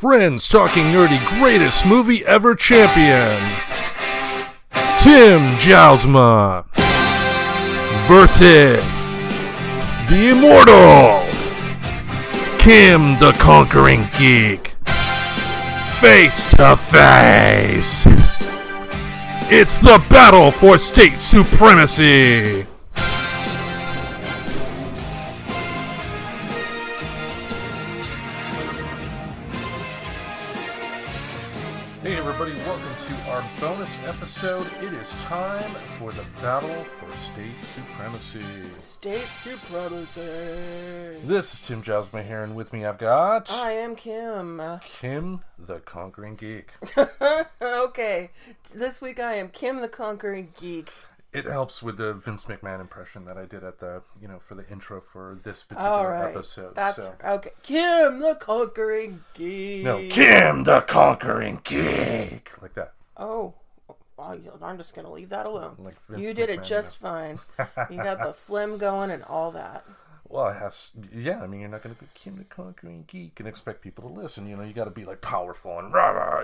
Friends Talking Nerdy Greatest Movie Ever Champion, Tim Jousma versus the Immortal Kim The Conquering Geek. Face to face. It's the Battle for State Supremacy. Hey everybody, welcome to our bonus episode. It is time for the Battle for State Supremacy. State Supremacy. This is Tim Jousma here, and with me I've got... I am Kim. Kim The Conquering Geek. Okay, this week I am Kim The Conquering Geek. It helps with the Vince McMahon impression that I did at the, for the intro for this particular episode. Okay. Kim The Conquering Geek. No, Kim The Conquering Geek. Like that. Oh, I'm just going to leave that alone. Like Vince you did McMahon, it just fine. You got the phlegm going and all that. Well, it has, you're not going to be Kim The Conquering Geek and expect people to listen. You got to be like powerful and rah,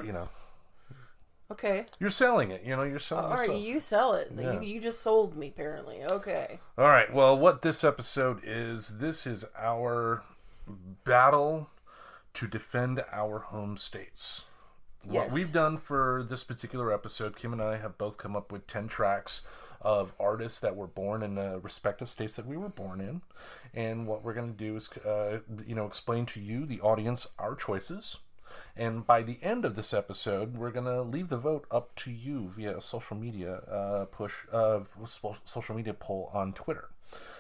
Okay. You're selling it, you're selling it. All right, you sell it. Yeah. You just sold me, apparently. Okay. All right, well, what this episode is, this is our battle to defend our home states. Yes. What we've done for this particular episode, Kim and I have both come up with 10 tracks of artists that were born in the respective states that we were born in. And what we're going to do is, explain to you, the audience, our choices. And by the end of this episode, we're going to leave the vote up to you via a social media social media poll on Twitter.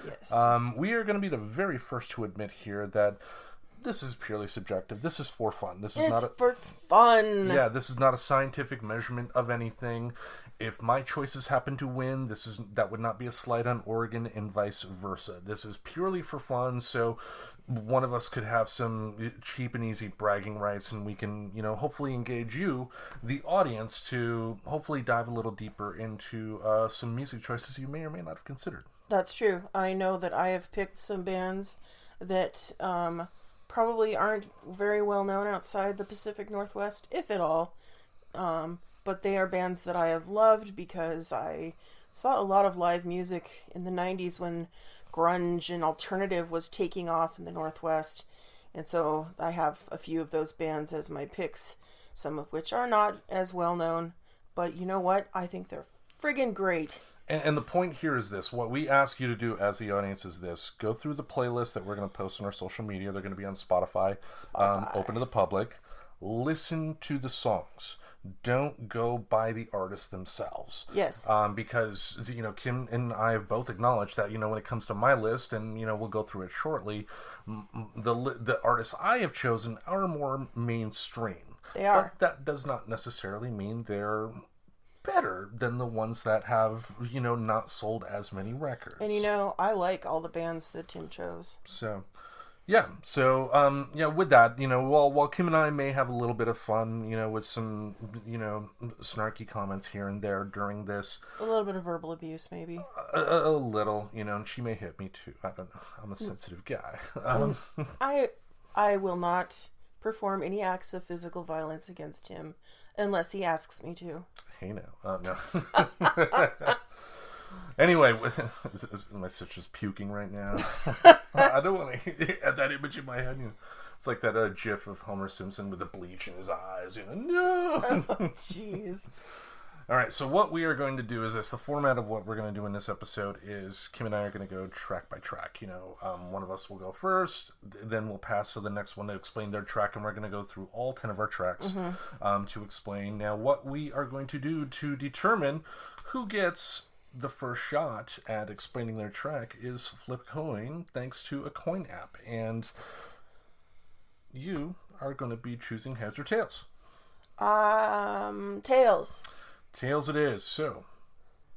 Yes. We are going to be the very first to admit here that this is purely subjective. This is for fun. This is for fun. Yeah, this is not a scientific measurement of anything. If my choices happen to win, that would not be a slight on Oregon and vice versa. This is purely for fun, so one of us could have some cheap and easy bragging rights, and we can, hopefully engage you, the audience, to hopefully dive a little deeper into some music choices you may or may not have considered. That's true. I know that I have picked some bands that probably aren't very well known outside the Pacific Northwest, if at all. But they are bands that I have loved because I saw a lot of live music in the 90s when grunge and alternative was taking off in the Northwest. And so I have a few of those bands as my picks, some of which are not as well known. But you know what? I think they're friggin' great. And the point here is this. What we ask you to do as the audience is this. Go through the playlist that we're going to post on our social media. They're going to be on Spotify. Open to the public. Listen to the songs. Don't go by the artists themselves. Yes. Because, Kim and I have both acknowledged that, when it comes to my list, and, we'll go through it shortly, the artists I have chosen are more mainstream. They are. But that does not necessarily mean they're better than the ones that have, not sold as many records. And, I like all the bands that Tim chose. So... Yeah, so, with that, while Kim and I may have a little bit of fun, with some, snarky comments here and there during this. A little bit of verbal abuse, maybe. A little, and she may hit me too. I don't know. I'm a sensitive guy. I will not perform any acts of physical violence against him unless he asks me to. Hey, no. No. Anyway, my sister's puking right now. I don't want to have that image in my head. It's like that gif of Homer Simpson with the bleach in his eyes. No! Oh, jeez. All right, so what we are going to do is this. The format of what we're going to do in this episode is Kim and I are going to go track by track. One of us will go first, then we'll pass to the next one to explain their track, and we're going to go through all 10 of our tracks to explain. Now, what we are going to do to determine who gets the first shot at explaining their track is flip coin, thanks to a coin app. And you are going to be choosing heads or tails. Tails. Tails it is. So,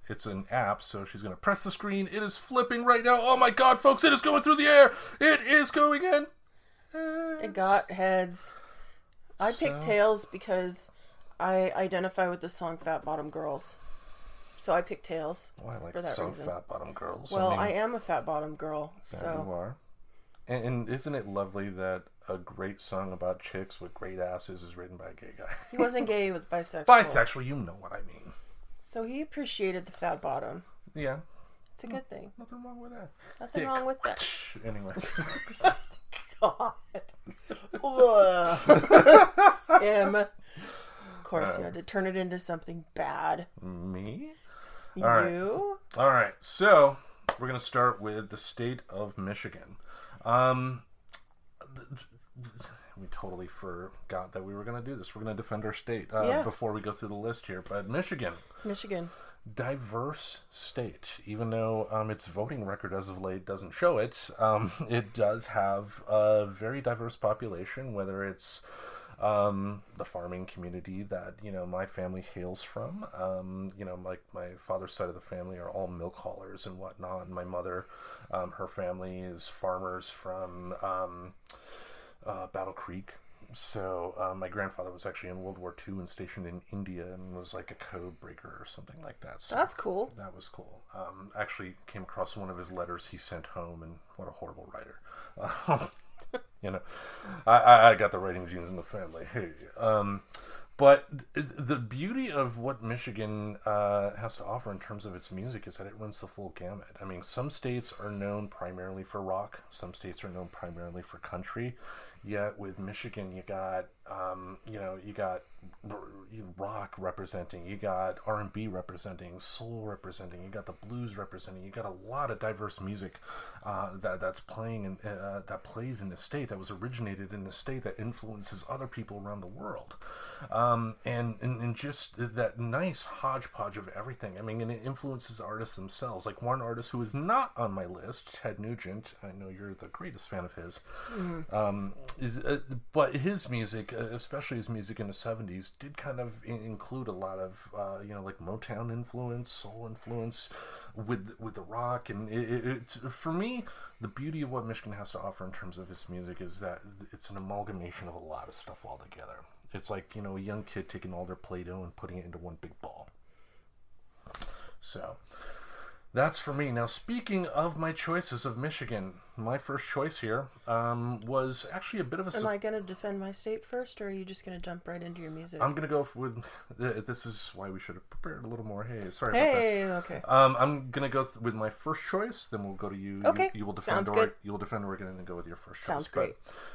it's an app, so she's going to press the screen. It is flipping right now. Oh my god, folks, it is going through the air. It is going in. It got heads. I picked tails because I identify with the song Fat Bottom Girls. So I picked tails. Oh, I like for that some reason. fat bottom girls. Well, I am a fat bottom girl, so you are. And isn't it lovely that a great song about chicks with great asses is written by a gay guy. He wasn't gay, he was bisexual. Bisexual, you know what I mean. So he appreciated the fat bottom. Yeah. It's a good thing. Nothing wrong with that. Nothing wrong with that. Anyway. God. Him. Of course, you had to turn it into something bad. Me? You? All right. So we're going to start with the state of Michigan. We totally forgot that we were going to do this. We're going to defend our state before we go through the list here. But Michigan. Diverse state. Even though its voting record as of late doesn't show it, it does have a very diverse population, whether it's the farming community that, my family hails from. Like my father's side of the family are all milk haulers and whatnot. And my mother, her family is farmers from Battle Creek. So my grandfather was actually in World War II and stationed in India and was like a code breaker or something like that. So that's cool. That was cool. Actually came across one of his letters he sent home, and what a horrible writer. I got the writing genes in the family. Hey. But the beauty of what Michigan has to offer in terms of its music is that it runs the full gamut. I mean, some states are known primarily for rock. Some states are known primarily for country. Yet with Michigan, you got rock representing, you got R&B representing, soul representing, you got the blues representing, you got a lot of diverse music that's playing and that plays in the state, that was originated in the state, that influences other people around the world, and just that nice hodgepodge of everything. I mean, and it influences the artists themselves. Like one artist who is not on my list, Ted Nugent. I know you're the greatest fan of his. But his music, especially his music in the 70s, did kind of include a lot of, like Motown influence, soul influence with the rock. And it for me, the beauty of what Michigan has to offer in terms of its music is that it's an amalgamation of a lot of stuff all together. It's like, a young kid taking all their Play-Doh and putting it into one big ball. So that's for me. Now, speaking of my choices of Michigan, my first choice here was actually a bit of a... Am I going to defend my state first, or are you just going to jump right into your music? I'm going to go with... This is why we should have prepared a little more. Hey, sorry about that. Hey, okay. I'm going to go with my first choice, then we'll go to you. Okay, you will defend sounds good. You will defend, we're going to go with your first choice. Sounds great.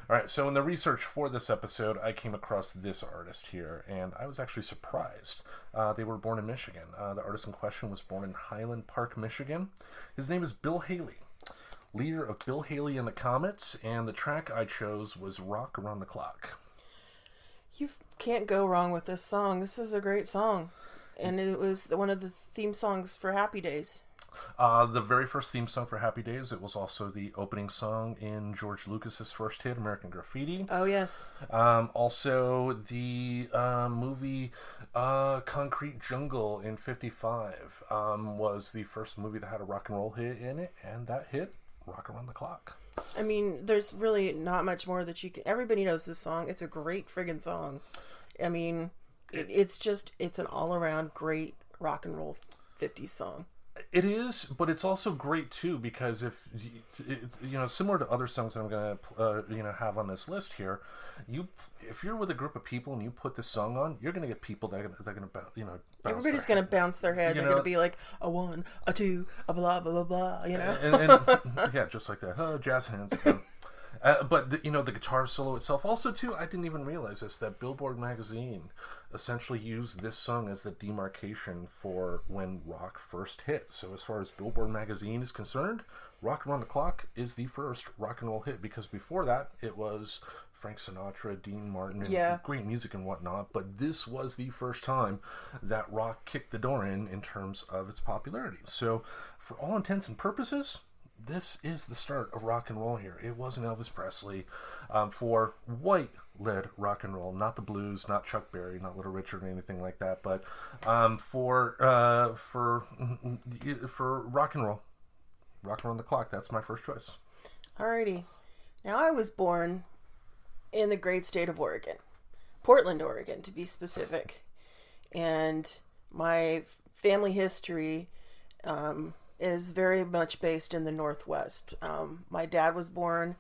All right, so in the research for this episode, I came across this artist here, and I was actually surprised. They were born in Michigan. The artist in question was born in Highland Park, Michigan. His name is Bill Haley, leader of Bill Haley and the Comets, and the track I chose was Rock Around the Clock. You can't go wrong with this song. This is a great song, and it was one of the theme songs for Happy Days. The very first theme song for Happy Days. It was also the opening song in George Lucas's first hit, American Graffiti. Oh, yes. Also, the movie Concrete Jungle in '55 was the first movie that had a rock and roll hit in it, and that hit, Rock Around the Clock. I mean, there's really not much more that you can... Everybody knows this song. It's a great friggin' song. I mean, it's an all-around great rock and roll 50s song. It is, but it's also great too because if similar to other songs that I'm gonna have on this list here, if you're with a group of people and you put this song on, you're gonna get people that are gonna bounce. Everybody's gonna bounce their head. They're gonna be like a 1, a 2, a blah blah blah blah. And yeah, just like that. Oh, jazz hands. But the guitar solo itself, also too, I didn't even realize this, that Billboard magazine essentially used this song as the demarcation for when rock first hit. So as far as Billboard magazine is concerned, Rock Around the Clock is the first rock and roll hit, because before that it was Frank Sinatra, Dean Martin, and great music and whatnot, but this was the first time that rock kicked the door in terms of its popularity. So for all intents and purposes, this is the start of rock and roll here. It wasn't Elvis Presley for white-led rock and roll, not the blues, not Chuck Berry, not Little Richard, or anything like that. But for rock and roll, Rock Around the Clock. That's my first choice. Alrighty. Now, I was born in the great state of Oregon, Portland, Oregon, to be specific, and my family history is very much based in the Northwest. My dad was born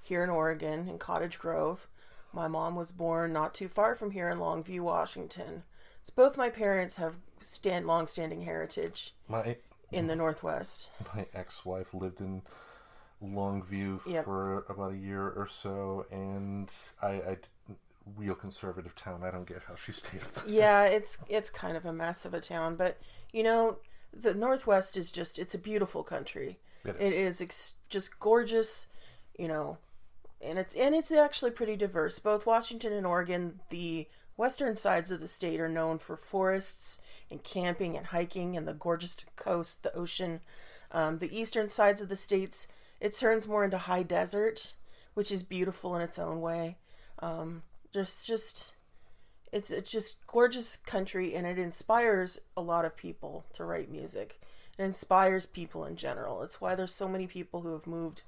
here in Oregon, in Cottage Grove. My mom was born not too far from here in Longview, Washington. So both my parents have long-standing heritage in the Northwest. My ex-wife lived in Longview for about a year or so, and I real conservative town. I don't get how she stayed up there. Yeah, it's kind of a mess of a town, but the Northwest is it's a beautiful country. It is just gorgeous, and it's actually pretty diverse. Both Washington and Oregon, the western sides of the state are known for forests and camping and hiking and the gorgeous coast, the ocean. The eastern sides of the states, it turns more into high desert, which is beautiful in its own way. It's just gorgeous country, and it inspires a lot of people to write music. It inspires people in general. It's why there's so many people who have moved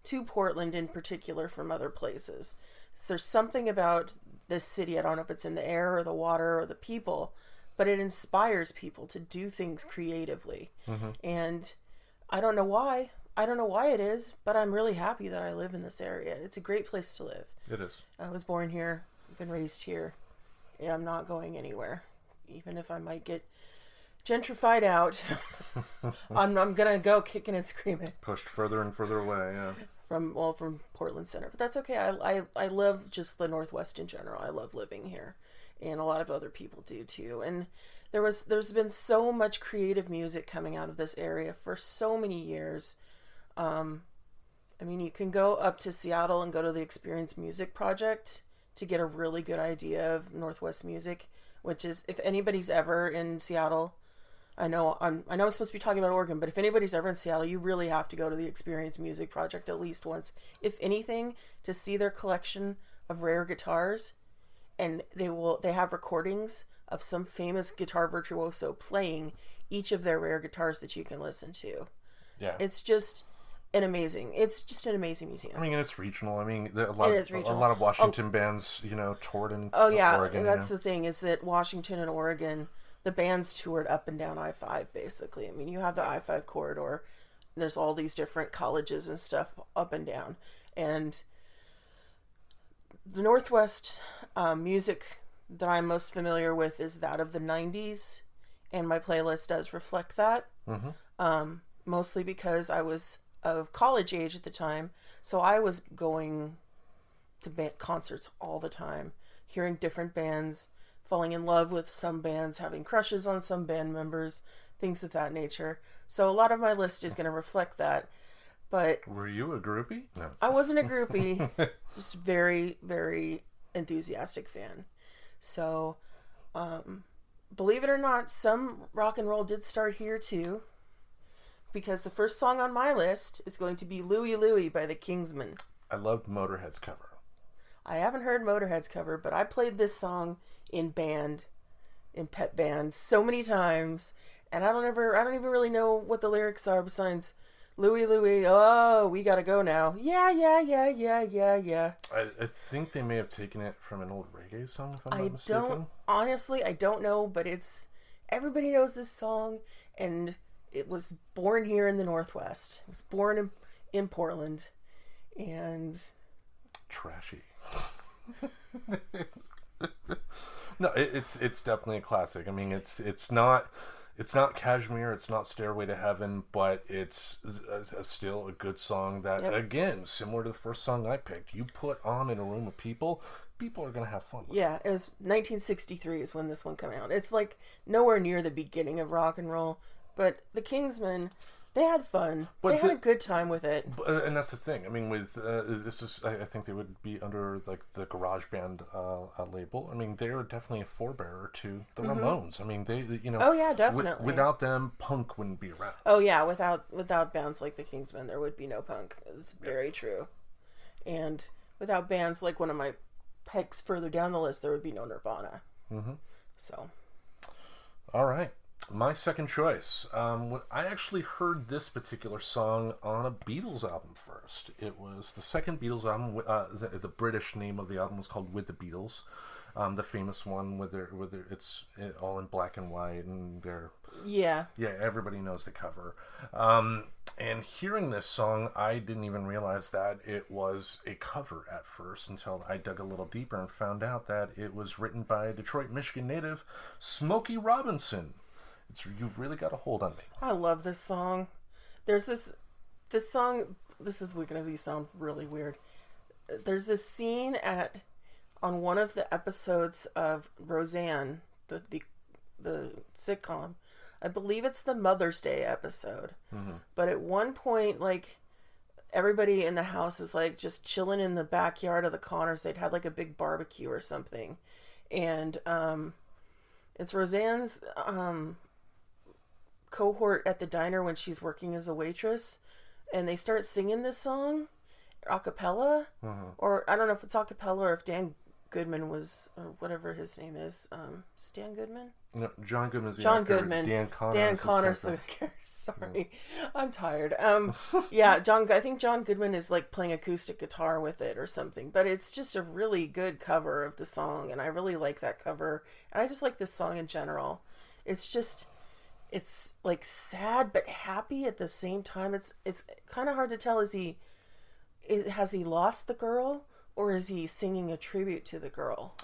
to Portland in particular from other places. So there's something about this city, I don't know if it's in the air or the water or the people, but it inspires people to do things creatively. Mm-hmm. And I don't know why. I don't know why it is, but I'm really happy that I live in this area. It's a great place to live. It is. I was born here, been raised here. Yeah, I'm not going anywhere. Even if I might get gentrified out, I'm gonna go kicking and screaming. Pushed further and further away, yeah. From Portland Center, but that's okay. I love just the Northwest in general. I love living here, and a lot of other people do too. And there's been so much creative music coming out of this area for so many years. I mean, you can go up to Seattle and go to the Experience Music Project to get a really good idea of Northwest music, which is, if anybody's ever in Seattle, I know I'm supposed to be talking about Oregon, but if anybody's ever in Seattle, you really have to go to the Experience Music Project at least once, if anything, to see their collection of rare guitars. And they have recordings of some famous guitar virtuoso playing each of their rare guitars that you can listen to. Yeah. It's just an amazing museum. I mean, it's regional. I mean, a regional. lot of Washington bands, toured in Oregon. That's the thing, is that Washington and Oregon, the bands toured up and down I-5, basically. I mean, you have the I-5 corridor. There's all these different colleges and stuff up and down. And the Northwest music that I'm most familiar with is that of the 90s, and my playlist does reflect that. Mm-hmm. Mostly because I was of college age at the time, so I was going to concerts all the time, hearing different bands, falling in love with some bands, having crushes on some band members, things of that nature. So a lot of my list is going to reflect that. But were you a groupie? No, I wasn't a groupie. Just very, very enthusiastic fan. So, believe it or not, some rock and roll did start here too. Because the first song on my list is going to be Louie Louie by the Kingsmen. I loved Motorhead's cover. I haven't heard Motorhead's cover, but I played this song in pep band, so many times, and I don't even really know what the lyrics are besides Louie Louie, oh, we gotta go now. Yeah. I think they may have taken it from an old reggae song, if I'm not mistaken. Honestly, I don't know, but everybody knows this song, and it was born here in the Northwest. It was born in Portland, and trashy. No, it's definitely a classic. I mean, it's not Kashmir, it's not Stairway to Heaven, but it's still a good song that, again, similar to the first song I picked, you put on in a room of people are going to have fun with. Yeah, it was 1963 is when this one came out. It's like nowhere near the beginning of rock and roll. But the Kingsmen, they had fun. They had a good time with it. And that's the thing. I mean, with I think they would be under like the Garage Band label. I mean, they're definitely a forebearer to the Ramones. I mean, they Oh yeah, definitely. Without them, punk wouldn't be around. Oh yeah, without bands like the Kingsmen, there would be no punk. It's very true. And without bands like one of my picks further down the list, there would be no Nirvana. Mm-hmm. So. All right. My second choice. I actually heard this particular song on a Beatles album first. It was the second Beatles album. The British name of the album was called With the Beatles. The famous one where it's all in black and white, and everybody knows the cover. And hearing this song, I didn't even realize that it was a cover at first until I dug a little deeper and found out that it was written by Detroit, Michigan native Smokey Robinson. You've really got a hold on me. I love this song. There's this song. This is going to sound really weird. There's this scene on one of the episodes of Roseanne, the sitcom. I believe it's the Mother's Day episode. Mm-hmm. But at one point, like, everybody in the house is like just chilling in the backyard of the Connors. They'd had like a big barbecue or something. And it's Roseanne's cohort at the diner when she's working as a waitress. And they start singing this song a cappella. Mm-hmm. Or I don't know if it's a cappella or if Dan Goodman was, or whatever his name is. Stan Goodman? No, John Goodman's the John actor. Goodman. Dan Connor's the character. Sorry. I'm tired. Yeah, I think John Goodman is like playing acoustic guitar with it or something. But it's just a really good cover of the song, and I really like that cover. And I just like this song in general. It's like sad but happy at the same time. It's kind of hard to tell. Has he lost the girl, or is he singing a tribute to the girl?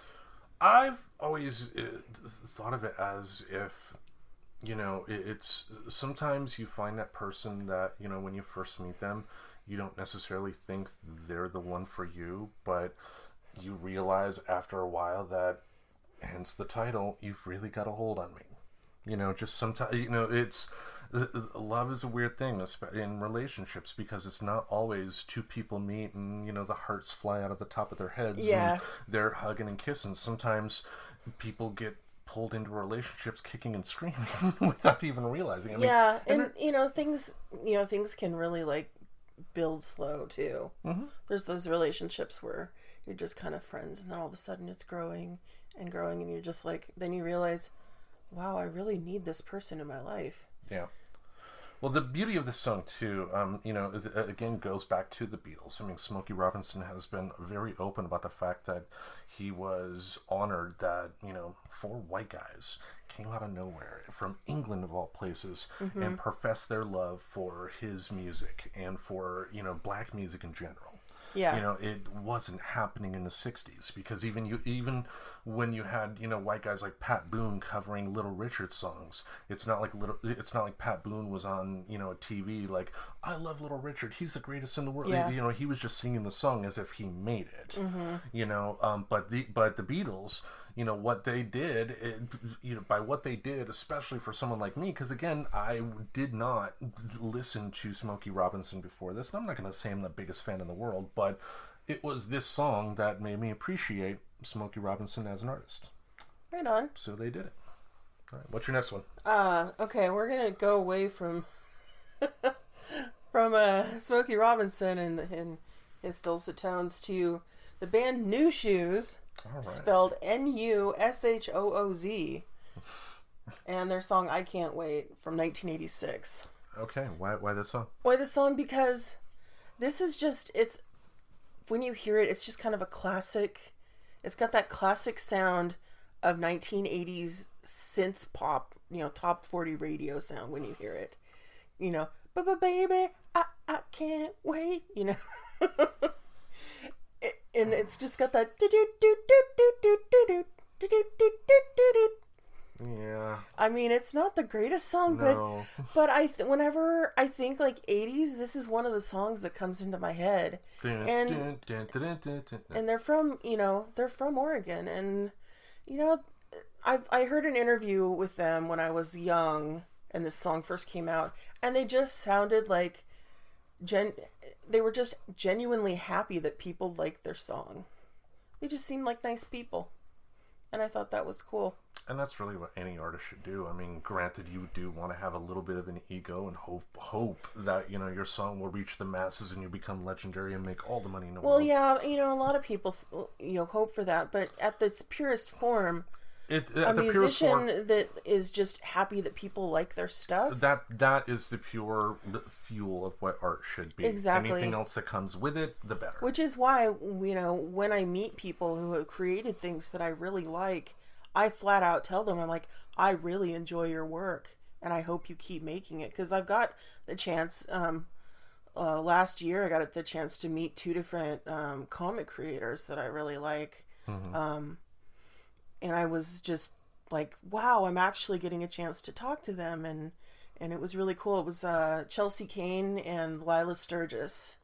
I've always thought of it as if, it's sometimes you find that person that, when you first meet them, you don't necessarily think they're the one for you, but you realize after a while that, hence the title, you've really got a hold on me. Just sometimes, it's... Love is a weird thing in relationships because it's not always two people meet and the hearts fly out of the top of their heads and they're hugging and kissing. Sometimes people get pulled into relationships kicking and screaming without even realizing. Things can really like build slow too. Mm-hmm. There's those relationships where you're just kind of friends and then all of a sudden it's growing and growing and you're just like, then you realize, wow, I really need this person in my life. Yeah. Well, the beauty of this song, too, again, goes back to the Beatles. I mean, Smokey Robinson has been very open about the fact that he was honored that, 4 white guys came out of nowhere from England, of all places, mm-hmm. and professed their love for his music and for, black music in general. Yeah. It wasn't happening in the 60s because even when you had, white guys like Pat Boone covering Little Richard songs, it's not like Pat Boone was on, a TV like, I love Little Richard, he's the greatest in the world. Yeah. He was just singing the song as if he made it. Mm-hmm. But the Beatles, what they did, by what they did, especially for someone like me, because again, I did not listen to Smokey Robinson before this, and I'm not going to say I'm the biggest fan in the world, but it was this song that made me appreciate Smokey Robinson as an artist. Right on. So they did it. All right, what's your next one? Okay, we're going to go away from Smokey Robinson and his dulcet tones to the band New Shoes. Right. Spelled Nushooz, and their song "I Can't Wait" from 1986. Okay, why this song? Why this song? Because this is just when you hear it, it's just kind of a classic. It's got that classic sound of 1980s synth pop, top 40 radio sound when you hear it. Baby, I can't wait. And it's just got that yeah. I mean, it's not the greatest song, no. but whenever I think like 80s, this is one of the songs that comes into my head. And they're from Oregon, and I heard an interview with them when I was young, and this song first came out, and they just sounded like they were just genuinely happy that people liked their song. They just seemed like nice people. And I thought that was cool. And that's really what any artist should do. I mean, granted, you do want to have a little bit of an ego and hope that, your song will reach the masses and you become legendary and make all the money in the world. Well, yeah, a lot of people, hope for that. But at its purest form, a musician that is just happy that people like their stuff. That is the pure fuel of what art should be. Exactly. Anything else that comes with it, the better. Which is why, when I meet people who have created things that I really like, I flat out tell them, I'm like, I really enjoy your work. and I hope you keep making it, because I've got the chance. Last year, I got the chance to meet two different comic creators that I really like, and I was just like, wow, I'm actually getting a chance to talk to them, and it was really cool. It was Chelsea Kane and Lila Sturgis,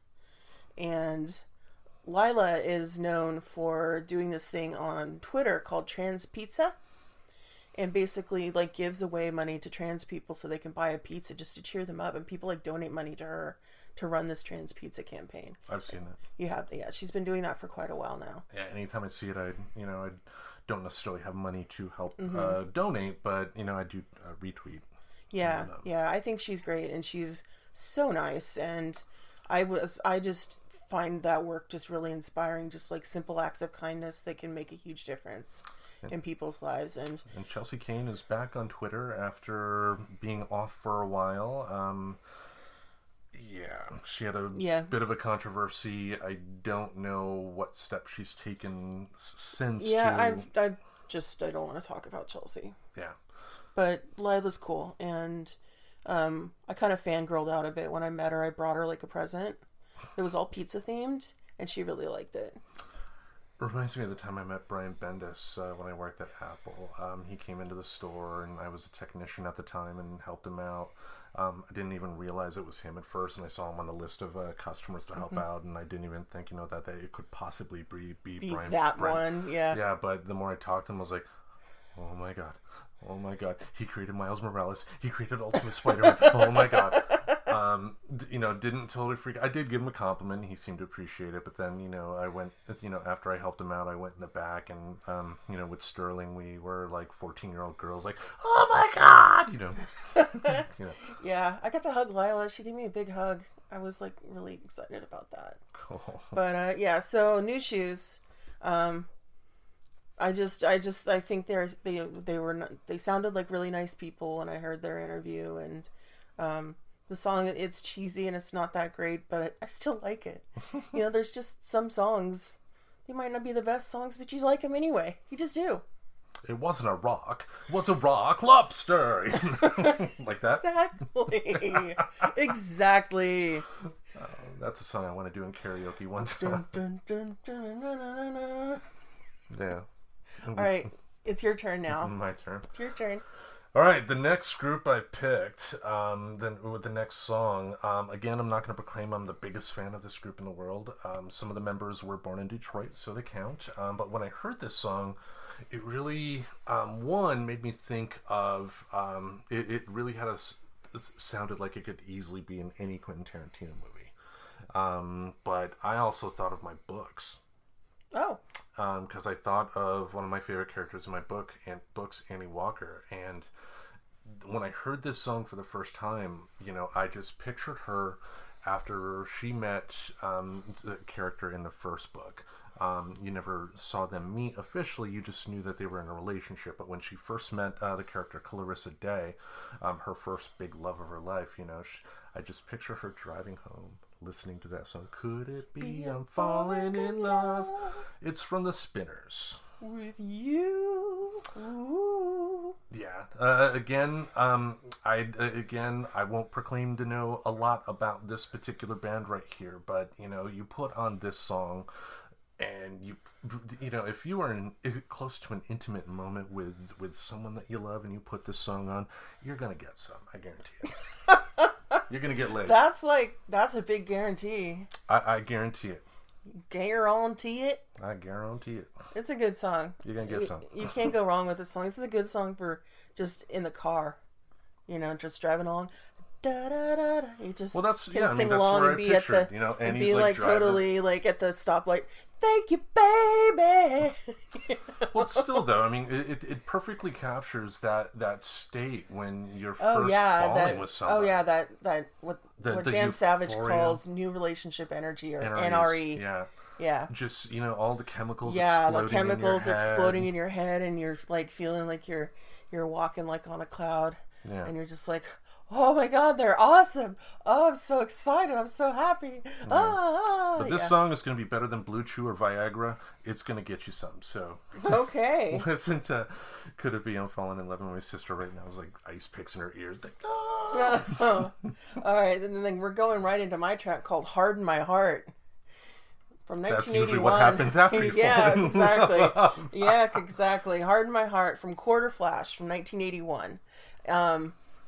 and Lila is known for doing this thing on Twitter called Trans Pizza, and basically like gives away money to trans people so they can buy a pizza just to cheer them up, and people like donate money to her to run this Trans Pizza campaign. I've seen that. You have, yeah. She's been doing that for quite a while now. Yeah, anytime I see it, I don't necessarily have money to help donate, but I do retweet. Yeah, yeah. I think she's great, and she's so nice, and I just find that work just really inspiring. Just like simple acts of kindness that can make a huge difference in people's lives. And Chelsea Kane is back on Twitter after being off for a while. Yeah, she had a bit of a controversy. I don't know what steps she's taken since. Yeah, I don't want to talk about Chelsea. Yeah, but Lila's cool, and I kind of fangirled out a bit when I met her. I brought her like a present. It was all pizza themed, and she really liked it. It reminds me of the time I met Brian Bendis when I worked at Apple. He came into the store, and I was a technician at the time and helped him out. I didn't even realize it was him at first, and I saw him on the list of customers to help out, and I didn't even think, that it could possibly be Brian. One, yeah. Yeah, but the more I talked to him, I was like, oh my god, he created Miles Morales, he created Ultimate Spider-Man, oh my god. Didn't totally freak. I did give him a compliment. He seemed to appreciate it. But then, I went, after I helped him out, I went in the back and, with Sterling, we were like 14-year-old girls, like, oh my god, Yeah, I got to hug Lila. She gave me a big hug. I was like really excited about that. Cool. But yeah, so New Shoes. I think they sounded like really nice people when I heard their interview, and the song, it's cheesy and it's not that great, but I still like it. There's just some songs, they might not be the best songs, but you like them anyway. You just do. It wasn't a rock. It was a rock lobster. Like that? Exactly. Exactly. That's a song I want to do in karaoke one time. Dun, dun, dun, dun, dun, dun, dun. Yeah. All right. It's your turn now. My turn. It's your turn. All right, the next group I picked, then with the next song, again, I'm not going to proclaim I'm the biggest fan of this group in the world. Some of the members were born in Detroit, so they count. But when I heard this song, it really, one, made me think of, it really it sounded like it could easily be in any Quentin Tarantino movie. But I also thought of my books. Oh. Because I thought of one of my favorite characters in my books, Annie Walker, and when I heard this song for the first time, I just pictured her after she met the character in the first book. You never saw them meet officially, you just knew that they were in a relationship. But when she first met the character Clarissa Day, her first big love of her life, I just picture her driving home, listening to that song. Could it be I'm falling in love? It's from the Spinners. With you. Ooh. Yeah. Again, I won't proclaim to know a lot about this particular band right here, but you put on this song, and if you are close to an intimate moment with someone that you love, and you put this song on, you're gonna get some. I guarantee it. You're gonna get laid. That's a big guarantee. I guarantee it. Guarantee it? I guarantee it. It's a good song. You're gonna get some. You can't go wrong with this song. This is a good song for just in the car, just driving along. Da, da, da, da. You just can sing along and be at the and be like totally like at the stoplight. Thank you, baby. Well, still though, I mean, it perfectly captures that state when you're first falling with someone. Oh yeah, that what Dan Savage calls new relationship energy, or NRE. Yeah. Yeah. Just all the chemicals. Yeah, exploding the chemicals in your head. exploding in your head, and you're like feeling like you're walking like on a cloud. Yeah. And you're just like, oh my God, they're awesome. Oh, I'm so excited. I'm so happy. But this song is going to be better than Blue Chew or Viagra. It's going to get you some. So Okay. listen to Could It Be I'm Falling in Love with My Sister right now. It's like ice picks in her ears. Like, All right, and then we're going right into my track called "Harden My Heart" from 1981. That's usually what happens after you yeah, fall in exactly. love. Yeah, exactly. "Harden My Heart" from Quarter Flash from 1981.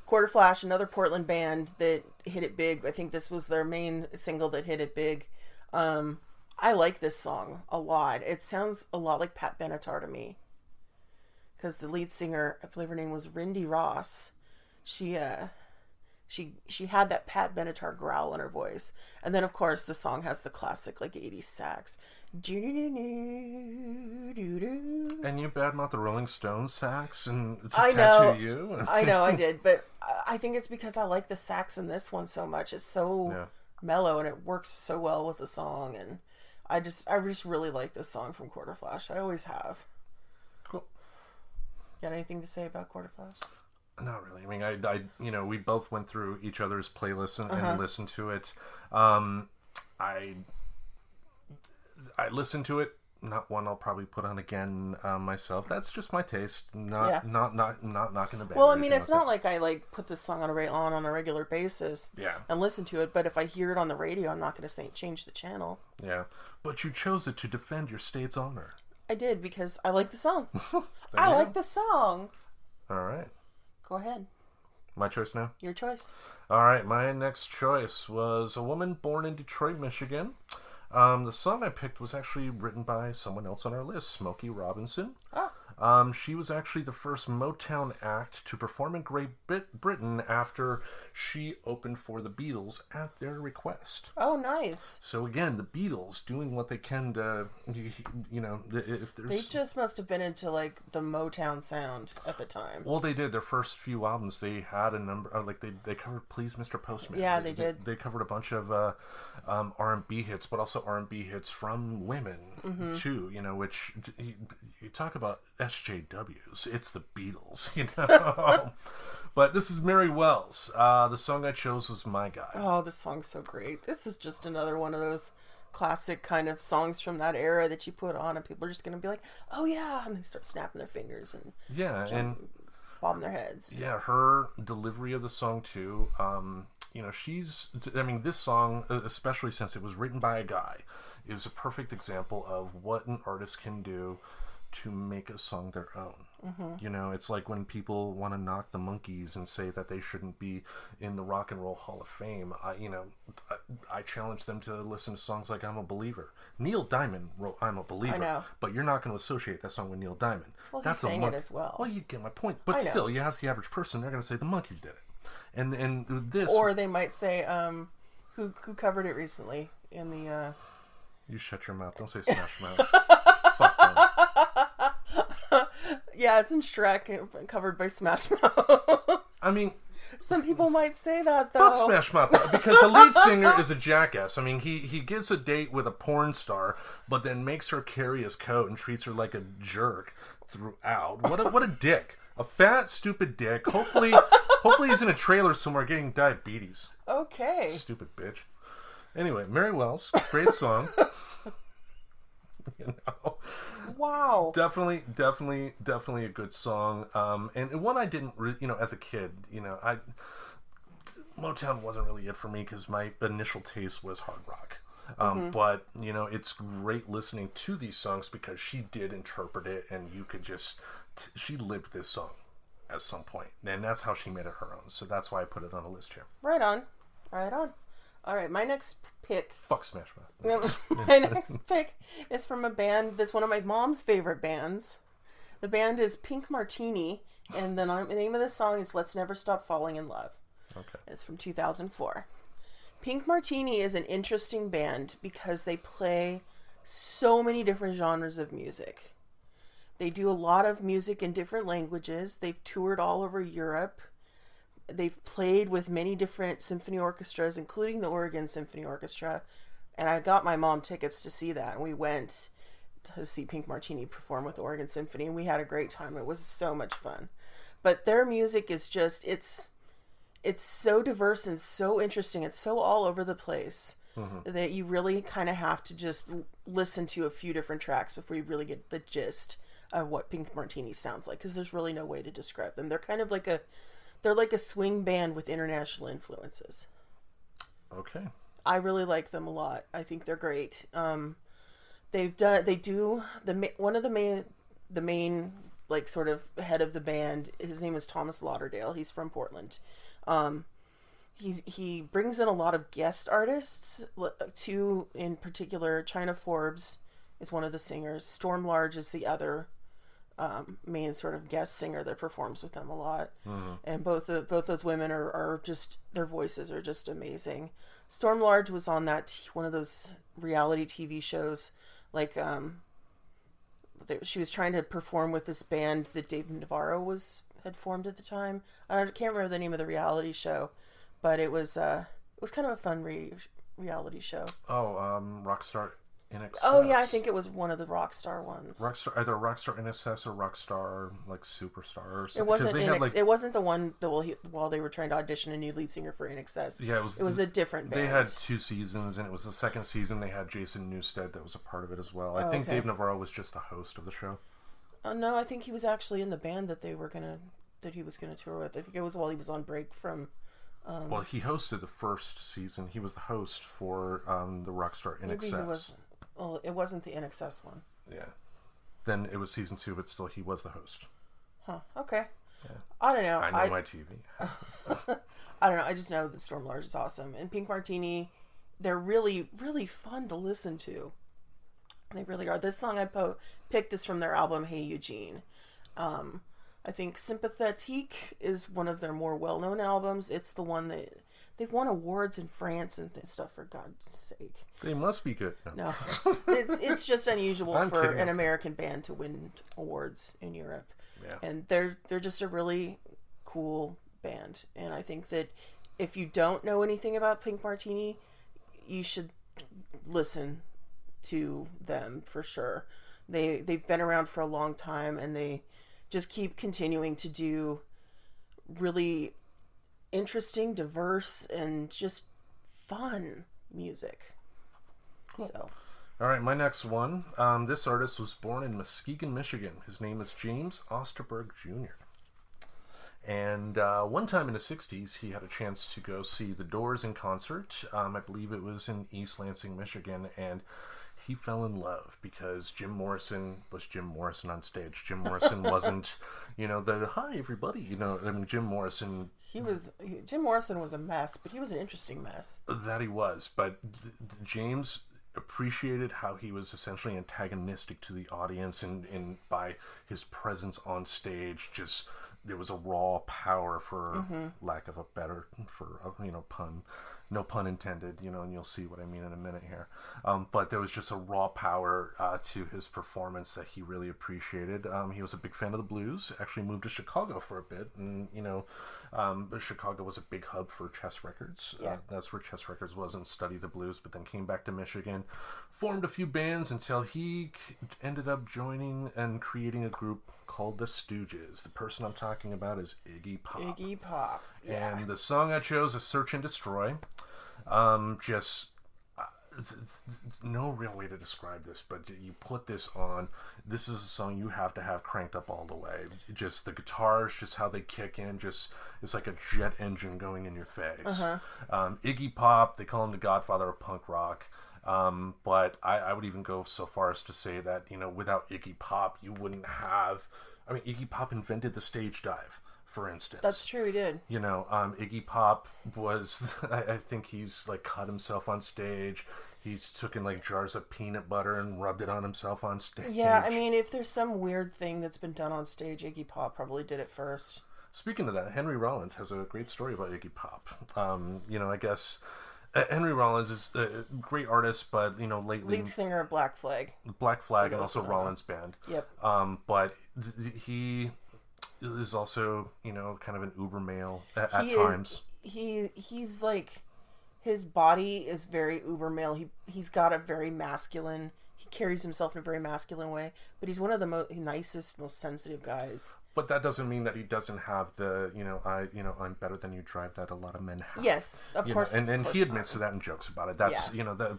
Quarter Flash, another Portland band that hit it big. I think this was their main single that hit it big. I like this song a lot. It sounds a lot like Pat Benatar to me, because the lead singer, I believe her name was Rindy Ross. She had that Pat Benatar growl in her voice. And then, of course, the song has the classic, like, 80s sax. And you badmouth the Rolling Stones sax and to tattoo you? I know, I did. But I think it's because I like the sax in this one so much. It's so mellow, and it works so well with the song. And I just really like this song from Quarter Flash. I always have. Cool. Got anything to say about Quarter Flash? Not really. I mean, we both went through each other's playlists and listened to it. I listened to it. Not one I'll probably put on again myself. That's just my taste. Not knocking the band. Well, I mean, it's not like I put this song on a regular basis. Yeah. And listen to it. But if I hear it on the radio, I'm not going to change the channel. Yeah. But you chose it to defend your state's honor. I did, because I like the song. I like the song. All right. Go ahead. My choice now? Your choice. All right. My next choice was a woman born in Detroit, Michigan. The song I picked was actually written by someone else on our list, Smokey Robinson. Oh. She was actually the first Motown act to perform in Great Britain after she opened for the Beatles at their request. Oh, nice. So again, the Beatles doing what they can to, if there's... They just must have been into, the Motown sound at the time. Well, they did. Their first few albums, they had a number, they covered Please Mr. Postman. Yeah, they did. They covered a bunch of R&B hits, but also R&B hits from women, too, which, you talk about SJWs. It's the Beatles, But this is Mary Wells. The song I chose was My Guy. Oh, this song's so great. This is just another one of those classic kind of songs from that era that you put on and people are just going to be like, oh yeah, and they start snapping their fingers and bobbing their heads. Yeah, her delivery of the song too. This song, especially since it was written by a guy, is a perfect example of what an artist can do to make a song their own. It's like when people want to knock the Monkees and say that they shouldn't be in the Rock and Roll Hall of Fame. I challenge them to listen to songs like I'm a Believer. Neil Diamond wrote I'm a Believer. I know. But you're not going to associate that song with Neil Diamond. Well, he sang it as well. Well, you get my point. But still, you ask the average person, they're going to say the Monkees did it. And this... Or they might say, who covered it recently in the... You shut your mouth. Don't say Smash Mouth. Fuck them. Yeah, it's in Shrek, covered by Smash Mouth. I mean... Some people might say that, though. Fuck Smash Mouth, because the lead singer is a jackass. I mean, he gets a date with a porn star, but then makes her carry his coat and treats her like a jerk throughout. What a dick. A fat, stupid dick. Hopefully he's in a trailer somewhere getting diabetes. Okay. Stupid bitch. Anyway, Mary Wells, great song. Wow. Definitely a good song. And one I didn't, as a kid, Motown wasn't really it for me because my initial taste was hard rock. But, it's great listening to these songs because she did interpret it and you could just, she lived this song at some point. And that's how she made it her own. So that's why I put it on a list here. Right on. All right, my next pick... Fuck Smash Mouth. My next pick is from a band that's one of my mom's favorite bands. The band is Pink Martini, and the name of the song is Let's Never Stop Falling in Love. Okay. It's from 2004. Pink Martini is an interesting band because they play so many different genres of music. They do a lot of music in different languages. They've toured all over Europe. They've played with many different symphony orchestras, including the Oregon Symphony Orchestra. And I got my mom tickets to see that. And we went to see Pink Martini perform with the Oregon Symphony. And we had a great time. It was so much fun. But their music is just, it's it's so diverse and so interesting. It's so all over the place that you really kind of have to just listen to a few different tracks before you really get the gist of what Pink Martini sounds like, because there's really no way to describe them. They're kind of like they're like a swing band with international influences. Okay. I really like them a lot. I think they're great. One of the main like sort of head of the band, his name is Thomas Lauderdale. He's from Portland. He brings in a lot of guest artists. Two in particular, China Forbes is one of the singers. Storm Large is the other main sort of guest singer that performs with them a lot. And both those women are just, their voices are just amazing. Storm Large was on one of those reality TV shows, like she was trying to perform with this band that Dave Navarro had formed at the time. I can't remember the name of the reality show, but it was kind of a fun reality show. Oh, Rockstar NXS. Oh yeah, I think it was one of the Rockstar ones. Either Rockstar NXS or Rockstar like Superstar or something. It wasn't the one that while they were trying to audition a new lead singer for NXS. Yeah, it was a different band. They had 2 seasons, and it was the second season. They had Jason Newsted that was a part of it as well. I think Dave Navarro was just the host of the show. No, I think he was actually in the band that he was gonna tour with. I think it was while he was on break from. Well, he hosted the first season. He was the host for the Rockstar NXS. Maybe he was. Well, it wasn't the NXS one. Yeah. Then it was season 2, but still he was the host. Huh. Okay. Yeah. I don't know. I know my TV. I don't know. I just know that Storm Large is awesome. And Pink Martini, they're really, really fun to listen to. They really are. This song I picked is from their album Hey Eugene. I think Sympathétique is one of their more well-known albums. It's the one that they've won awards in France and stuff, for God's sake. They must be good. No. It's just unusual for an American band to win awards in Europe. Yeah. And they're just a really cool band. And I think that if you don't know anything about Pink Martini, you should listen to them for sure. They've been around for a long time, and they just keep continuing to do really interesting, diverse, and just fun music. Cool. So, all right, my next one. This artist was born in Muskegon, Michigan. His name is James Osterberg Jr. And one time in the 60s, he had a chance to go see The Doors in concert. I believe it was in East Lansing, Michigan, and he fell in love because Jim Morrison was Jim Morrison on stage. Jim Morrison wasn't, the hi everybody. Jim Morrison. Jim Morrison was a mess, but he was an interesting mess. That he was, but James appreciated how he was essentially antagonistic to the audience, and by his presence on stage, just there was a raw power, for lack of a better, pun. No pun intended, and you'll see what I mean in a minute here. But there was just a raw power to his performance that he really appreciated. He was a big fan of the blues, actually moved to Chicago for a bit. And, but Chicago was a big hub for Chess Records. Yeah. That's where Chess Records was, and studied the blues, but then came back to Michigan, formed a few bands until he ended up joining and creating a group called the Stooges. The person I'm talking about is Iggy Pop. Iggy Pop. Yeah. And the song I chose is Search and Destroy. No real way to describe this, but you put this on, this is a song you have to have cranked up all the way. Just the guitars, just how they kick in, just it's like a jet engine going in your face. Iggy Pop, they call him the godfather of punk rock. But I would even go so far as to say that, without Iggy Pop, you wouldn't have, Iggy Pop invented the stage dive, for instance. That's true, he did. Iggy Pop was, I think he's cut himself on stage. He's took in jars of peanut butter and rubbed it on himself on stage. Yeah, if there's some weird thing that's been done on stage, Iggy Pop probably did it first. Speaking of that, Henry Rollins has a great story about Iggy Pop. I guess Henry Rollins is a great artist, but lately lead singer of Black Flag, and also Rollins Band. Yep. But he is also kind of an uber male at times. He's his body is very uber male. He's got a very masculine he carries himself in a very masculine way, but he's one of the nicest, most sensitive guys. But that doesn't mean that he doesn't have the, I'm better than you drive that a lot of men have. Yes, of course. And he admits to that and jokes about it. That's,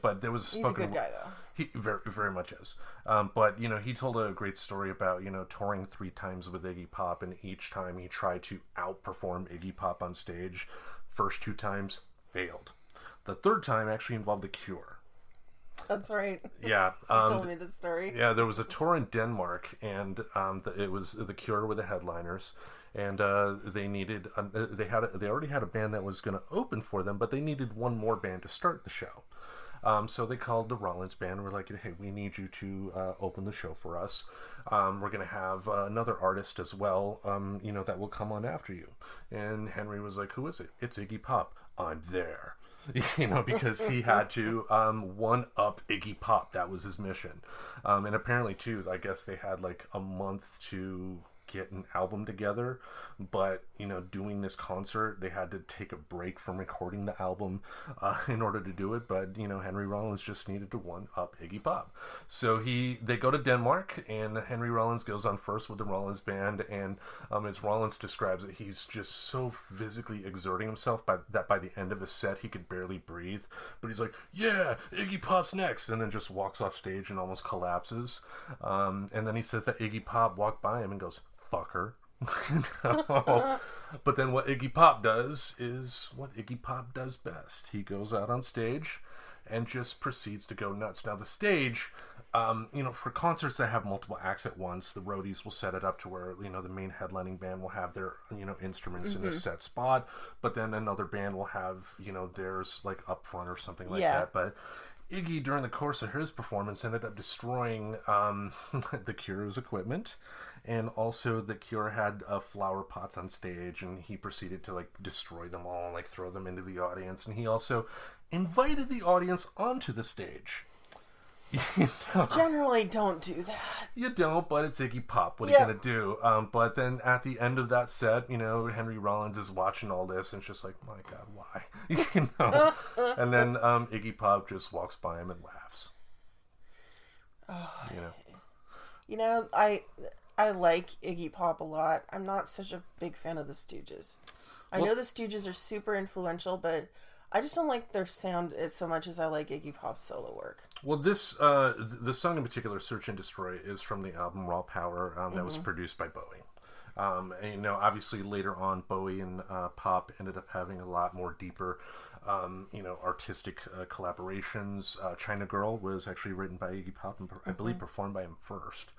but there was... He's a good guy, though. He very, very much is. But, he told a great story about, touring 3 times with Iggy Pop, and each time he tried to outperform Iggy Pop on stage. First 2 times, failed. The 3rd time actually involved The Cure. That's right. Yeah. You told me this story. Yeah, there was a tour in Denmark, and it was The Cure were the headliners, and they already had a band that was going to open for them, but they needed one more band to start the show. So they called the Rollins band. We're like, hey, we need you to open the show for us. We're going to have another artist as well, that will come on after you. And Henry was like, who is it? It's Iggy Pop. I'm there. Because he had to one-up Iggy Pop. That was his mission. And apparently, too, I guess they had like a month to get an album together, but doing this concert, they had to take a break from recording the album in order to do it. But Henry Rollins just needed to one up Iggy Pop, so they go to Denmark, and Henry Rollins goes on first with the Rollins band, and as Rollins describes it, he's just so physically exerting himself that by the end of his set he could barely breathe, but he's like, yeah, Iggy Pop's next, and then just walks off stage and almost collapses. And then he says that Iggy Pop walked by him and goes, fucker. But then what Iggy Pop does is what Iggy Pop does best. He goes out on stage and just proceeds to go nuts. Now the stage, for concerts that have multiple acts at once, the roadies will set it up to where, the main headlining band will have their, instruments in a set spot, but then another band will have, theirs like up front or something like that. But Iggy, during the course of his performance, ended up destroying The Cure's equipment, and also The Cure had flower pots on stage, and he proceeded to destroy them all and throw them into the audience, and he also invited the audience onto the stage. Generally don't do that. You don't, but it's Iggy Pop. What are you going to do? But then at the end of that set, Henry Rollins is watching all this and it's just like, my God, why? And then Iggy Pop just walks by him and laughs. I like Iggy Pop a lot. I'm not such a big fan of the Stooges. I know the Stooges are super influential, but I just don't like their sound as so much as I like Iggy Pop's solo work. Well, this song in particular, Search and Destroy, is from the album Raw Power that was produced by Bowie. And, obviously later on, Bowie and Pop ended up having a lot more deeper, artistic collaborations. China Girl was actually written by Iggy Pop and I believe performed by him first.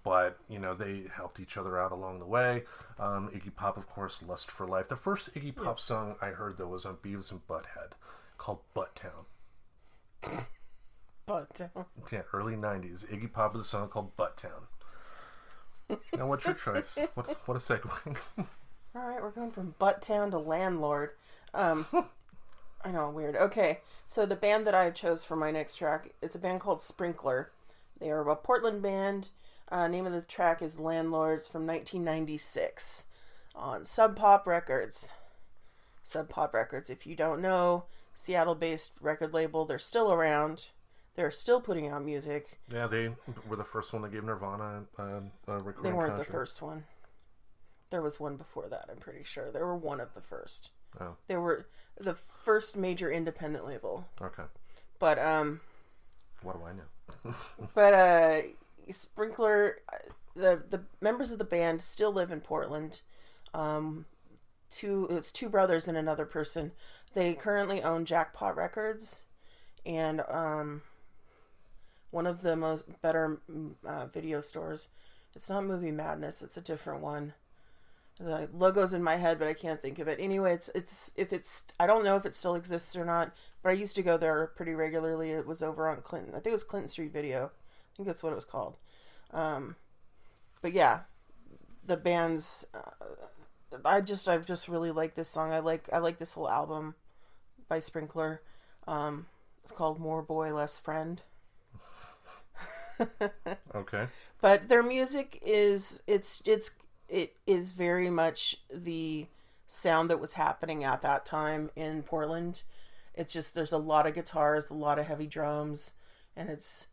But, they helped each other out along the way. Iggy Pop, of course, Lust for Life. The first Iggy Pop song I heard, though, was on Beavis and Butthead, called Butttown. Butttown? Yeah, early 90s. Iggy Pop with a song called Butttown. Now, what's your choice? What a segue. All right, we're going from Butttown to Landlord. I know, weird. Okay, so the band that I chose for my next track, it's a band called Sprinkler. They are a Portland band. Name of the track is Landlords from 1996 on Sub Pop Records. Sub Pop Records, if you don't know, Seattle-based record label. They're still around. They're still putting out music. Yeah, they were the first one that gave Nirvana a recording They weren't contract. the first one. There was one before that, I'm pretty sure. They were one of the first. Oh. They were the first major independent label. Okay. But, what do I know? But Sprinkler, the members of the band still live in Portland. It's 2 brothers and another person. They currently own Jackpot Records, and one of the most better video stores. It's not Movie Madness. It's a different one. The logo's in my head, but I can't think of it. Anyway, I don't know if it still exists or not, but I used to go there pretty regularly. It was over on Clinton. I think it was Clinton Street Video. I think that's what it was called. But yeah, the band's. I just really like this song. I like this whole album by Sprinkler. It's called More Boy Less Friend. Okay. But their music is it is very much the sound that was happening at that time in Portland. It's just, there's a lot of guitars, a lot of heavy drums, and it's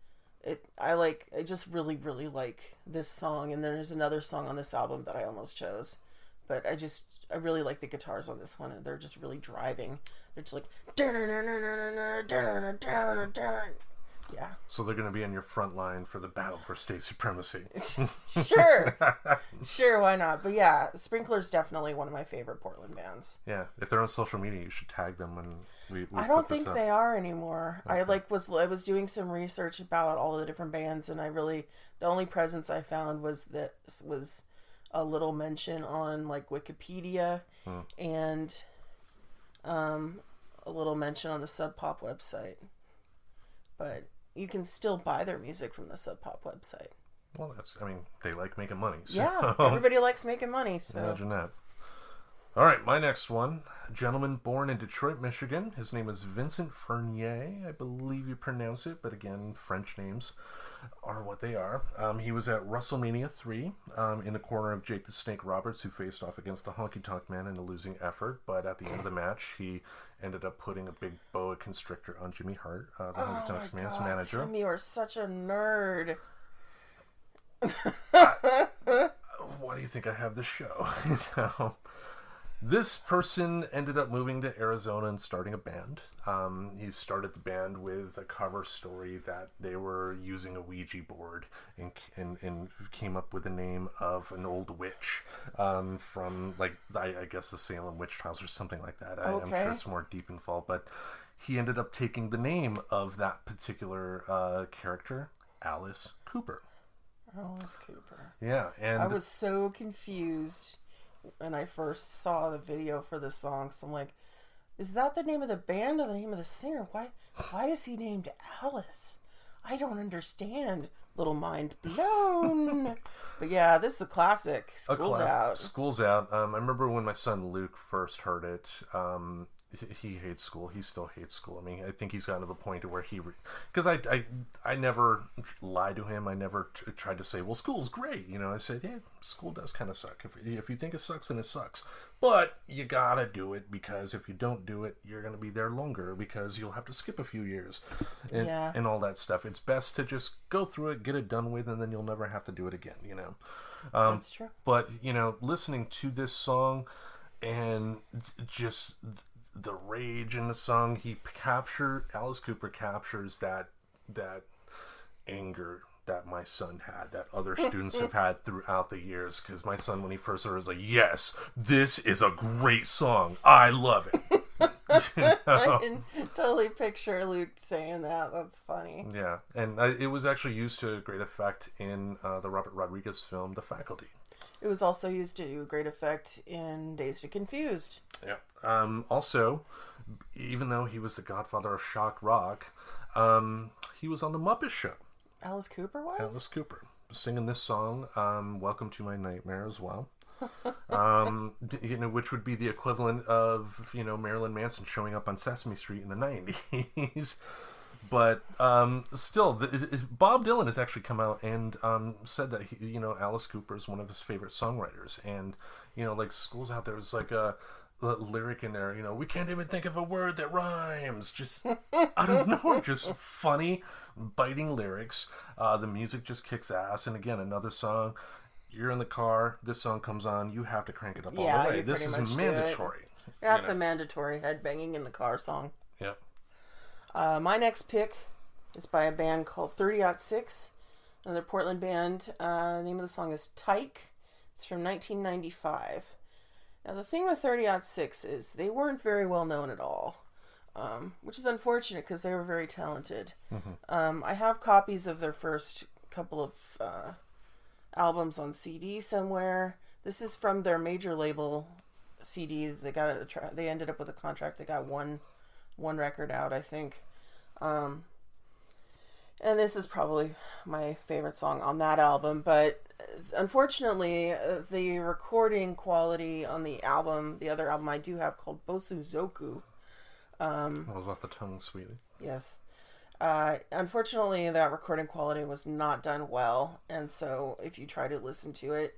I just really, really like this song. And then there's another song on this album that I almost chose. But I really like the guitars on this one. And they're just really driving. They're just like... Yeah. So they're going to be in your front line for the Battle for State Supremacy. Sure. Sure, why not? But yeah, Sprinkler's definitely one of my favorite Portland bands. Yeah. If they're on social media, you should tag them when we I don't think they are anymore. Okay. I was doing some research about all the different bands, and the only presence I found was a little mention on like Wikipedia and a little mention on the Sub Pop website. But you can still buy their music from the Sub Pop website. Well, they like making money. So. Yeah, everybody likes making money. So. Imagine that. All right, my next one. A gentleman born in Detroit, Michigan. His name is Vincent Fernier. I believe you pronounce it, but again, French names are what they are. He was at WrestleMania 3 in the corner of Jake the Snake Roberts, who faced off against the Honky Tonk Man in a losing effort. But at the end of the match, he ended up putting a big boa constrictor on Jimmy Hart, the Honky Tonk Man's manager. Tim, you are such a nerd. Why do you think I have this show? This person ended up moving to Arizona and starting a band. He started the band with a cover story that they were using a Ouija board and came up with the name of an old witch from, like, I guess the Salem witch trials or something like that. I'm sure it's more deep involved, but he ended up taking the name of that particular character, Alice Cooper. Alice Cooper. Yeah, and I was so confused when I first saw the video for the song. So I'm like, is that the name of the band or the name of the singer? Why is he named Alice? I don't understand. Little mind blown. But yeah, this is a classic. School's Out. School's Out. I remember when my son Luke first heard it. He hates school. He still hates school. I mean, I think he's gotten to the point to where because I never lied to him. I never tried to say, well, school's great. You know, I said, yeah, school does kind of suck. If you think it sucks, then it sucks. But you gotta do it, because if you don't do it, you're gonna be there longer, because you'll have to skip a few years and all that stuff. It's best to just go through it, get it done with, and then you'll never have to do it again, you know. That's true. But, you know, listening to this song and just the rage in the song, Alice Cooper captures that anger that my son had, that other students have had throughout the years. Because my son, when he first heard it, was like, yes, this is a great song. I love it. You know? I can totally picture Luke saying that. That's funny. Yeah, and it was actually used to great effect in the Robert Rodriguez film, The Faculty. It was also used to great effect in Dazed and Confused. Yeah. Also, even though he was the godfather of shock rock, he was on The Muppet Show. Alice Cooper was? Alice Cooper. Singing this song, Welcome to My Nightmare, as well. You know, which would be the equivalent of, you know, Marilyn Manson showing up on Sesame Street in the 90s. But still, Bob Dylan has actually come out and said that you know, Alice Cooper is one of his favorite songwriters. And, you know, like, School's Out, there was like a lyric in there, you know, we can't even think of a word that rhymes. Just, I don't know, just funny, biting lyrics. The music just kicks ass. And again, another song, you're in the car, this song comes on, you have to crank it up all the way. This is mandatory. That's a mandatory headbanging in the car song. Yep. My next pick is by a band called 30-06, another Portland band. The name of the song is Tyke. It's from 1995. Now, the thing with 30-06 is they weren't very well known at all, which is unfortunate because they were very talented. Mm-hmm. I have copies of their first couple of albums on CD somewhere. This is from their major label CD. They ended up with a contract. They got one record out, I think. And this is probably my favorite song on that album, but unfortunately the recording quality on the other album I do have, called Bosu Zoku, was off the tongue, sweetie. Yes. Unfortunately, that recording quality was not done well, and so if you try to listen to it,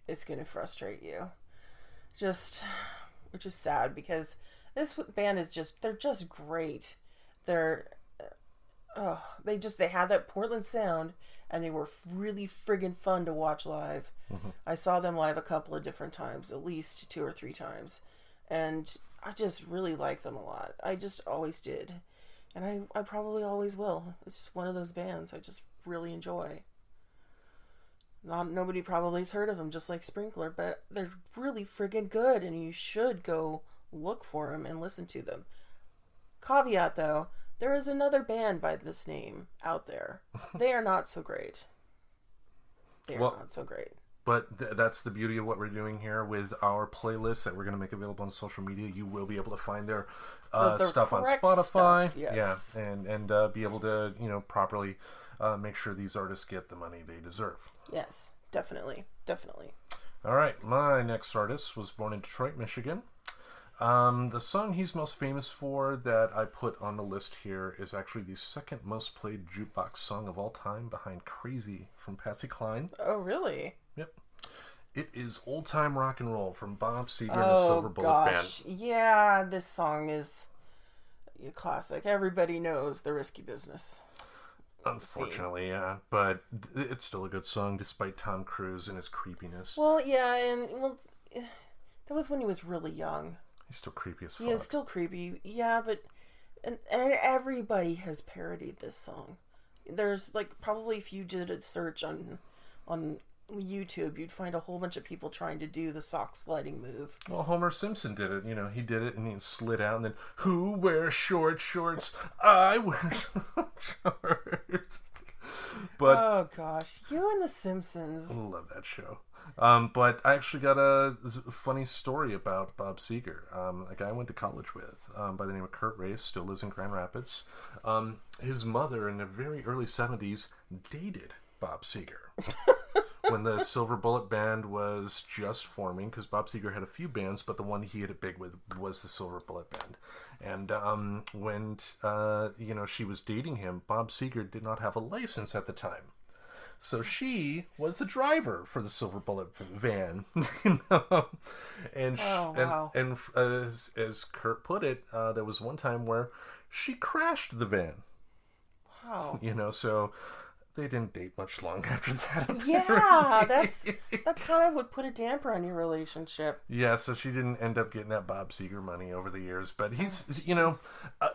it's going to frustrate you. Which is sad, because this band they're just great. they had that Portland sound, and they were really friggin' fun to watch live. I saw them live a couple of different times, at least 2 or 3 times, and I just really like them a lot. I just always did, and I probably always will. It's one of those bands I just really enjoy. Nobody probably has heard of them, just like Sprinkler, but they're really friggin' good, and you should go look for them and listen to them. Caveat, though, there is another band by this name out there. They are not so great. Not so great. But that's the beauty of what we're doing here with our playlist that we're going to make available on social media. You will be able to find their stuff on Spotify. Stuff, yes. Yeah, and be able to, properly make sure these artists get the money they deserve. Yes, definitely. Definitely. All right, my next artist was born in Detroit, Michigan. The song he's most famous for that I put on the list here is actually the second most played jukebox song of all time, behind Crazy from Patsy Cline. Oh, really? Yep. It is Old Time Rock and Roll from Bob Seger and the Silver Bullet Band. Yeah, this song is a classic. Everybody knows The Risky Business. Unfortunately, yeah. But it's still a good song despite Tom Cruise and his creepiness. Well, yeah, that was when he was really young. He's still creepy as fuck. He is still creepy, yeah, but and everybody has parodied this song. There's probably if you did a search on YouTube, you'd find a whole bunch of people trying to do the sock sliding move. Well, Homer Simpson did it. He did it and he slid out and then, who wears short shorts? I wear shorts. But oh gosh, you and the Simpsons. I love that show. But I actually got a funny story about Bob Seger. A guy I went to college with by the name of Kurt Race, still lives in Grand Rapids. His mother in the very early 70s dated Bob Seger. When the Silver Bullet Band was just forming, because Bob Seger had a few bands, but the one he hit it big with was the Silver Bullet Band. And when she was dating him, Bob Seger did not have a license at the time. So she was the driver for the Silver Bullet van, and as Kurt put it, there was one time where she crashed the van. Wow. So they didn't date much long after that. Apparently. Yeah, that kind of would put a damper on your relationship. Yeah, so she didn't end up getting that Bob Seger money over the years. But he's,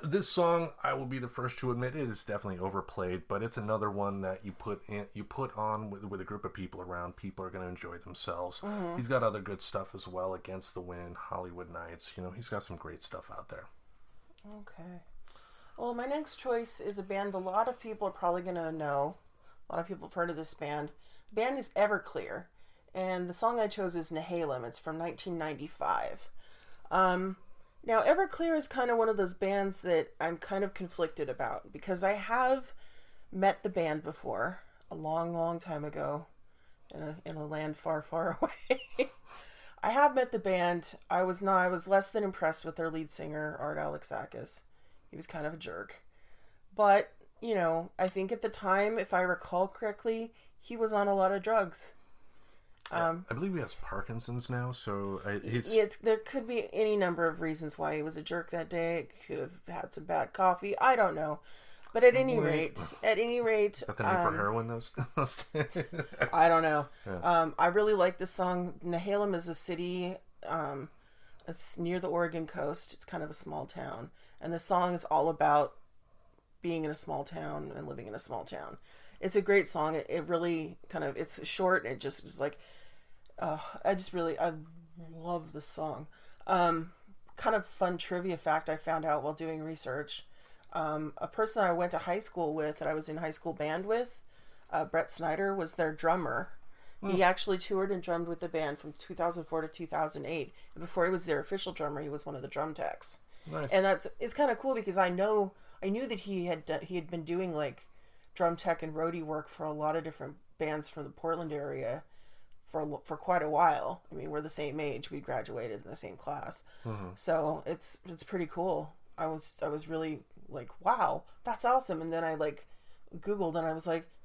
this song, I will be the first to admit, it is definitely overplayed. But it's another one that you put on with a group of people around. People are going to enjoy themselves. Mm-hmm. He's got other good stuff as well. Against the Wind, Hollywood Nights. He's got some great stuff out there. Okay. Well, my next choice is a band a lot of people are probably going to know. A lot of people have heard of this band. The band is Everclear, and the song I chose is Nehalem. It's from 1995. Now, Everclear is kind of one of those bands that I'm kind of conflicted about, because I have met the band before, a long, long time ago, in a land far, far away. I have met the band. I was less than impressed with their lead singer, Art Alexakis. He was kind of a jerk. But I think at the time, if I recall correctly, he was on a lot of drugs. I believe he has Parkinson's now, so there could be any number of reasons why he was a jerk that day. Could have had some bad coffee. I don't know. But at any rate... Is that the name for heroin, those I don't know. Yeah. I really like this song. Nehalem is a city... it's near the Oregon coast. It's kind of a small town. And the song is all about being in a small town and living in a small town. It's a great song. It really it's short and it just is I love this song. Kind of fun trivia fact I found out while doing research. A person I went to high school with, that I was in high school band with, Brett Snyder, was their drummer. He actually toured and drummed with the band from 2004 to 2008. And before he was their official drummer, he was one of the drum techs. Nice. And it's kind of cool because I knew that he had been doing drum tech and roadie work for a lot of different bands from the Portland area for quite a while. I mean, we're the same age. We graduated in the same class. Mm-hmm. So it's pretty cool. I was really wow, that's awesome. And then I Googled and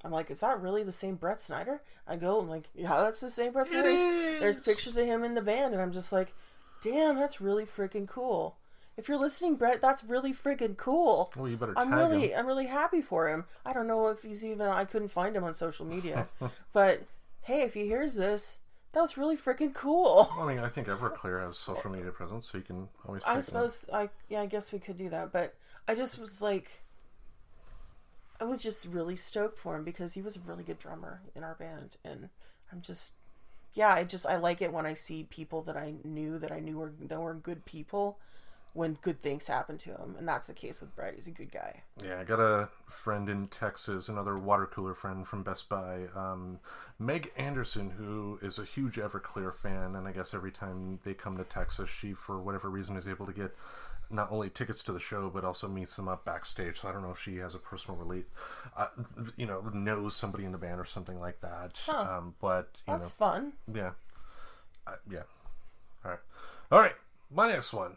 I'm like, is that really the same Brett Snyder? I go, I'm like, yeah, that's the same Brett Snyder. There's pictures of him in the band, and I'm just like, damn, that's really freaking cool. if you're listening, Brett, that's really friggin' cool. Well, you better tag him. I'm really happy for him. I don't know if he's even, I couldn't find him on social media. But, hey, if he hears this, that was really freaking cool. Well, I mean, I think Everclear has social media presence, so you can always take I suppose, I guess we could do that. But I just was like, I was just really stoked for him because he was a really good drummer in our band. And I'm just, I like it when I see people that I knew were good people when good things happen to him. And that's the case with Brett. He's a good guy. Yeah, I got a friend in Texas, another water cooler friend from Best Buy, Meg Anderson, who is a huge Everclear fan, and I guess every time they come to Texas, she, for whatever reason, is able to get not only tickets to the show, but also meets them up backstage. So I don't know if she has a personal knows somebody in the band or something like that. Huh. But, that's fun. Yeah. Yeah. All right. My next one.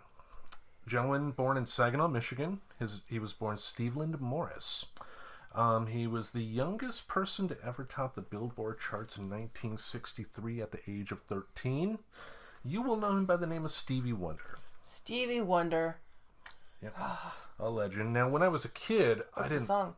Gentleman born in Saginaw, Michigan. He was born Steveland Morris. He was the youngest person to ever top the Billboard charts in 1963 at the age of 13. You will know him by the name of Stevie Wonder. Stevie Wonder. Yeah, a legend. Now, when I was a kid, What's the song?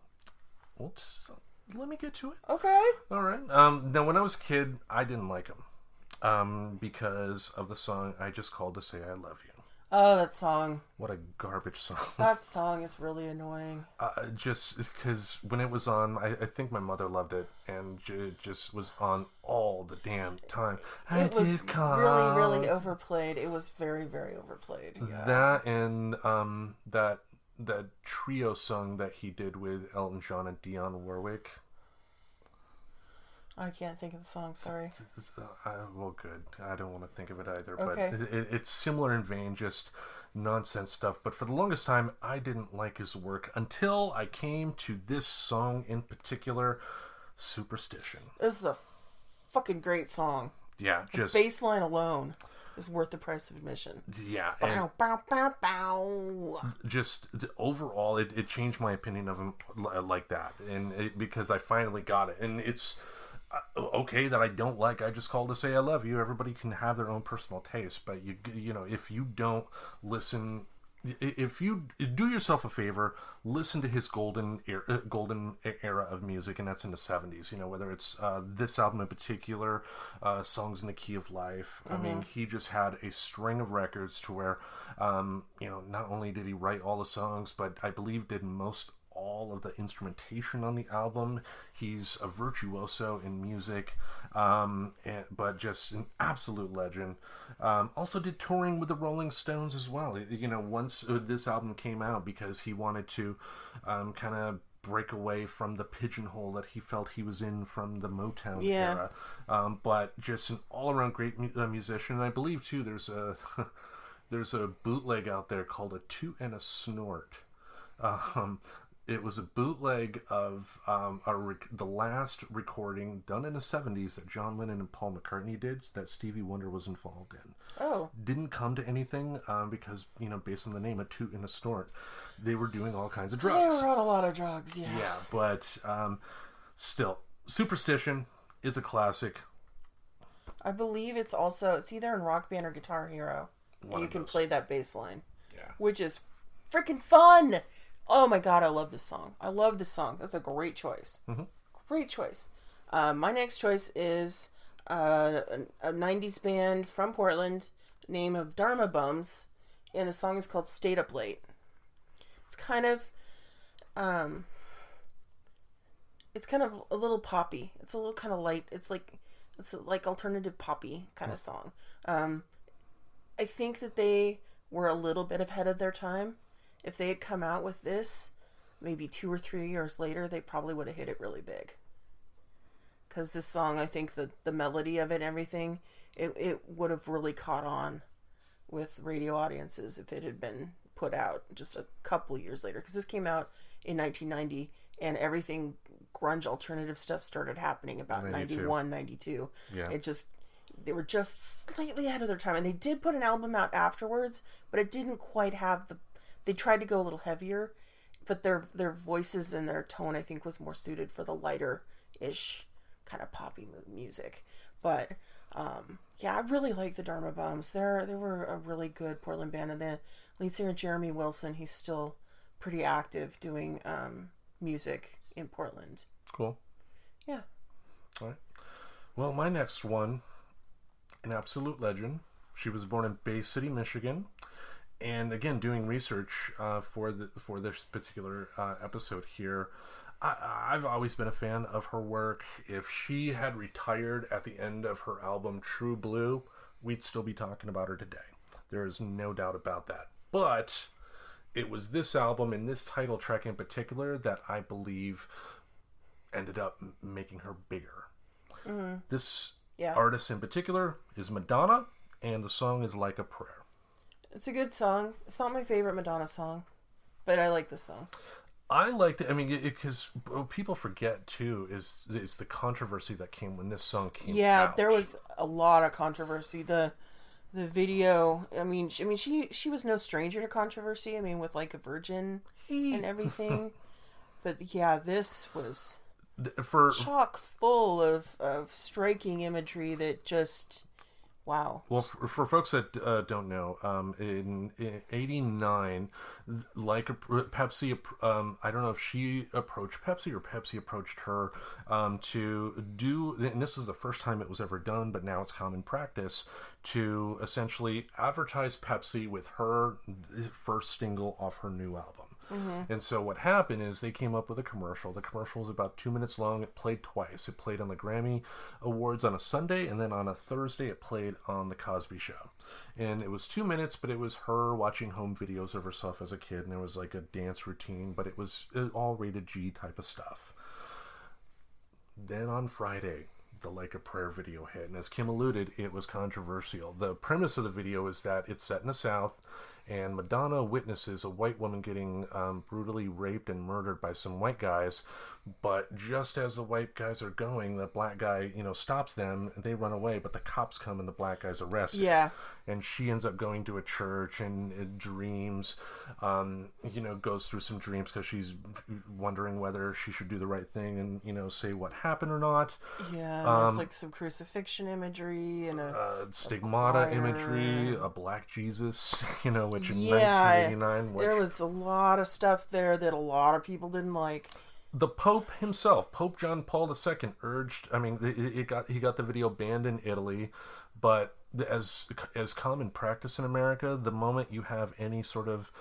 Oops, let me get to it. Okay. All right. Now, when I was a kid, I didn't like him because of the song "I Just Called to Say I Love You." Oh, that song. What a garbage song. That song is really annoying. Just because when it was on, I think my mother loved it, and it just was on all the damn time. It was really, really overplayed. It was very, very overplayed. Yeah. That and that trio song that he did with Elton John and Dionne Warwick. I can't think of the song, sorry. Well, good. I don't want to think of it either. Okay. But it's similar in vein, just nonsense stuff. But for the longest time, I didn't like his work until I came to this song in particular, Superstition. This is a fucking great song. Yeah, just... The bass line alone is worth the price of admission. Yeah. Bow, bow, bow, bow. Just overall, it changed my opinion of him like that. Because I finally got it. And it's... okay that I don't like I Just Called to Say I Love You. Everybody can have their own personal taste, but you know, if you don't listen, if you do yourself a favor, listen to his golden era of music, and that's in the 70s. You know, whether it's this album in particular, Songs in the Key of Life. I mean, he just had a string of records to where not only did he write all the songs, but I believe did all of the instrumentation on the album. He's a virtuoso in music, but just an absolute legend. Also did touring with the Rolling Stones as well. You know, once this album came out, because he wanted to kind of break away from the pigeonhole that he felt he was in from the Motown era. But just an all-around great musician. And I believe too there's a bootleg out there called A Toot and a Snort. It was a bootleg of the last recording done in the 70s that John Lennon and Paul McCartney did, that Stevie Wonder was involved in. Oh. Didn't come to anything because, based on the name, A Toot and a Snort, they were doing all kinds of drugs. They were on a lot of drugs, yeah. Yeah, but still, Superstition is a classic. I believe it's either in Rock Band or Guitar Hero. And you can play that bass line. Yeah. Which is freaking fun! Oh my god, I love this song. That's a great choice. Mm-hmm. Great choice. My next choice is a 90s band from Portland named of Dharma Bums, and the song is called Stayed Up Late. It's kind of a little poppy. It's a little kind of light. It's like alternative poppy kind of song. I think that they were a little bit ahead of their time. If they had come out with this maybe 2 or 3 years later, they probably would have hit it really big. Because this song, I think the melody of it and everything, it would have really caught on with radio audiences if it had been put out just a couple of years later. Because this came out in 1990, and everything grunge alternative stuff started happening about 91, 92. Yeah. They were just slightly ahead of their time. And they did put an album out afterwards, but it didn't quite have they tried to go a little heavier, but their voices and their tone, I think, was more suited for the lighter-ish kind of poppy music. But, I really like the Dharma Bums. They were a really good Portland band, and the lead singer Jeremy Wilson, he's still pretty active doing music in Portland. Cool. Yeah. All right. Well, my next one, an absolute legend. She was born in Bay City, Michigan. And again, doing research for this particular episode here, I've always been a fan of her work. If she had retired at the end of her album True Blue, we'd still be talking about her today. There is no doubt about that. But it was this album and this title track in particular that I believe ended up making her bigger. Mm-hmm. This artist in particular is Madonna, and the song is Like a Prayer. It's a good song. It's not my favorite Madonna song, but I like this song. I liked it. I mean, because people forget too is the controversy that came when this song came out. Yeah, there was a lot of controversy. The video. I mean, she was no stranger to controversy. I mean, with Like a Virgin and everything. But yeah, this was chock full of striking imagery that just. Wow. Well, for folks that don't know, in '89, like Pepsi, I don't know if she approached Pepsi or Pepsi approached her to do, and this is the first time it was ever done, but now it's common practice, to essentially advertise Pepsi with her first single off her new album. Mm-hmm. And so what happened is they came up with a commercial. The commercial was about 2 minutes long. It played twice. It played on the Grammy Awards on a Sunday, and then on a Thursday it played on The Cosby Show. And it was 2 minutes, but it was her watching home videos of herself as a kid, and there was like a dance routine, but it was all rated G type of stuff. Then on Friday, the Like a Prayer video hit, and as Kim alluded, it was controversial. The premise of the video is that it's set in the South, and Madonna witnesses a white woman getting brutally raped and murdered by some white guys, but just as the white guys are going, the black guy, stops them, and they run away, but the cops come and the black guy's arrested. Yeah. And she ends up going to a church and dreams, goes through some dreams because she's wondering whether she should do the right thing and, say what happened or not. Yeah, there's like some crucifixion imagery and a stigmata imagery, a black Jesus, which in 1989... there was a lot of stuff there that a lot of people didn't like. The Pope himself, Pope John Paul II, urged... I mean, he got the video banned in Italy, but as common practice in America, the moment you have any sort of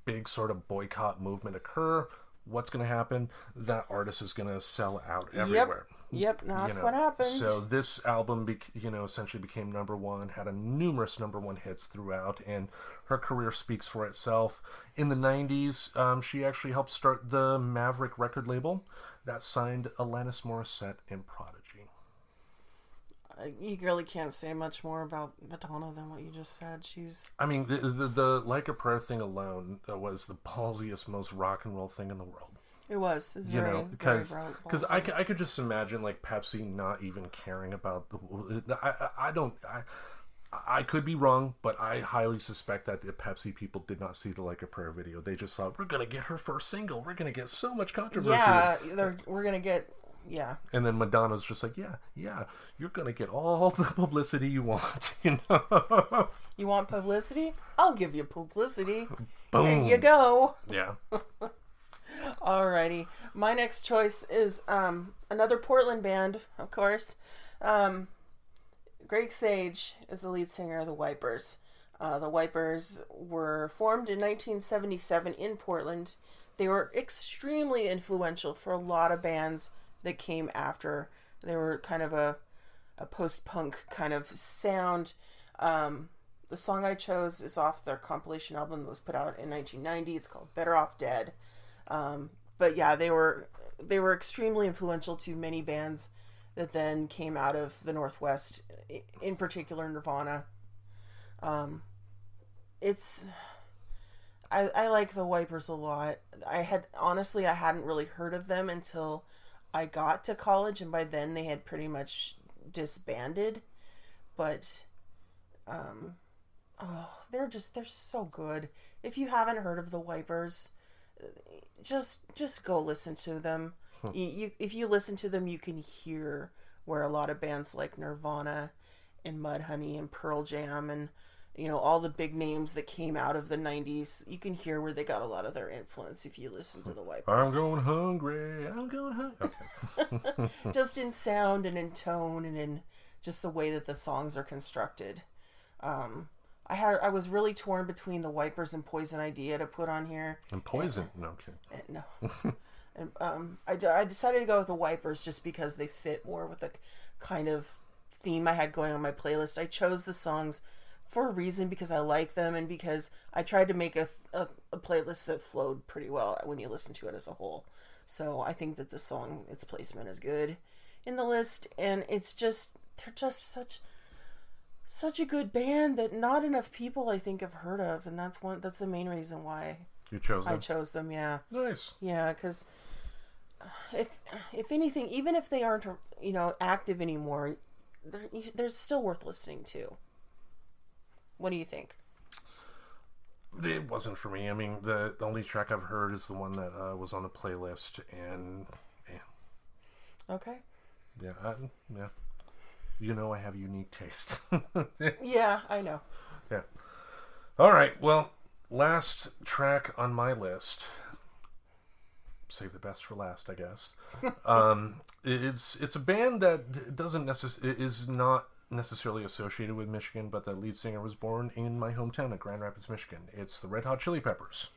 big sort of boycott movement occur, what's going to happen? That artist is going to sell out everywhere. Yep, that's what happened. So this album, essentially became number one, had a numerous number one hits throughout, and her career speaks for itself. In the 90s, she actually helped start the Maverick record label that signed Alanis Morissette and Prodigy. You really can't say much more about Madonna than what you just said. I mean, the Like a Prayer thing alone was the ballsiest, most rock and roll thing in the world. It was very because I could just imagine like Pepsi not even caring about I could be wrong, but I highly suspect that the Pepsi people did not see the Like a Prayer video. They just thought, we're gonna get her first single. We're gonna get so much controversy. Yeah, we're gonna get. Yeah. And then Madonna's just like, yeah, you're gonna get all the publicity you want. You want publicity? I'll give you publicity. Boom. Here you go. Yeah. Alrighty. My next choice is another Portland band, of course. Greg Sage is the lead singer of the Wipers. The Wipers were formed in 1977 in Portland. They were extremely influential for a lot of bands that came after. They were kind of a post-punk kind of sound. The song I chose is off their compilation album that was put out in 1990. It's called Better Off Dead. But yeah, they were extremely influential to many bands that then came out of the Northwest, in particular Nirvana. I like the Wipers a lot. I hadn't really heard of them until I got to college, and by then they had pretty much disbanded. But they're so good. If you haven't heard of the Wipers, just go listen to them. If you listen to them, you can hear where a lot of bands like Nirvana and Mudhoney and Pearl Jam and all the big names that came out of the 90s. You can hear where they got a lot of their influence if you listen to the Wipers. I'm going hungry. I'm going hungry. Okay. Just in sound and in tone and in just the way that the songs are constructed. I was really torn between the Wipers and Poison Idea to put on here. And Poison? No, okay. No. And, I decided to go with the Wipers just because they fit more with the kind of theme I had going on my playlist. I chose the songs for a reason, because I like them and because I tried to make a playlist that flowed pretty well when you listen to it as a whole. So I think that this song, its placement is good in the list, and they're just such a good band that not enough people I think have heard of, and that's the main reason why you chose them. I chose them. Yeah. Nice. Yeah, because if anything, even if they aren't active anymore, they're still worth listening to. What do you think? It wasn't for me. I mean, the only track I've heard is the one that was on the playlist, and okay. Yeah, yeah. I have unique taste. Yeah, I know. Yeah. All right. Well, last track on my list. Save the best for last, I guess. It's a band that is not necessarily associated with Michigan, but the lead singer was born in my hometown of Grand Rapids, Michigan. It's the Red Hot Chili Peppers.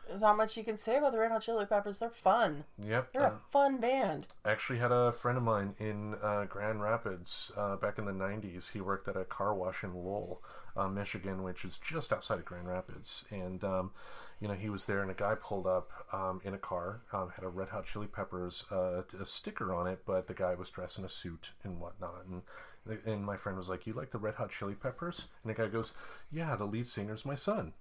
There's not much you can say about the Red Hot Chili Peppers. They're fun. Yep. They're a fun band. I actually had a friend of mine in Grand Rapids back in the 90s. He worked at a car wash in Lowell, Michigan, which is just outside of Grand Rapids. And, he was there, and a guy pulled up in a car, had a Red Hot Chili Peppers a sticker on it, but the guy was dressed in a suit and whatnot. And my friend was like, "You like the Red Hot Chili Peppers?" And the guy goes, "Yeah, the lead singer's my son."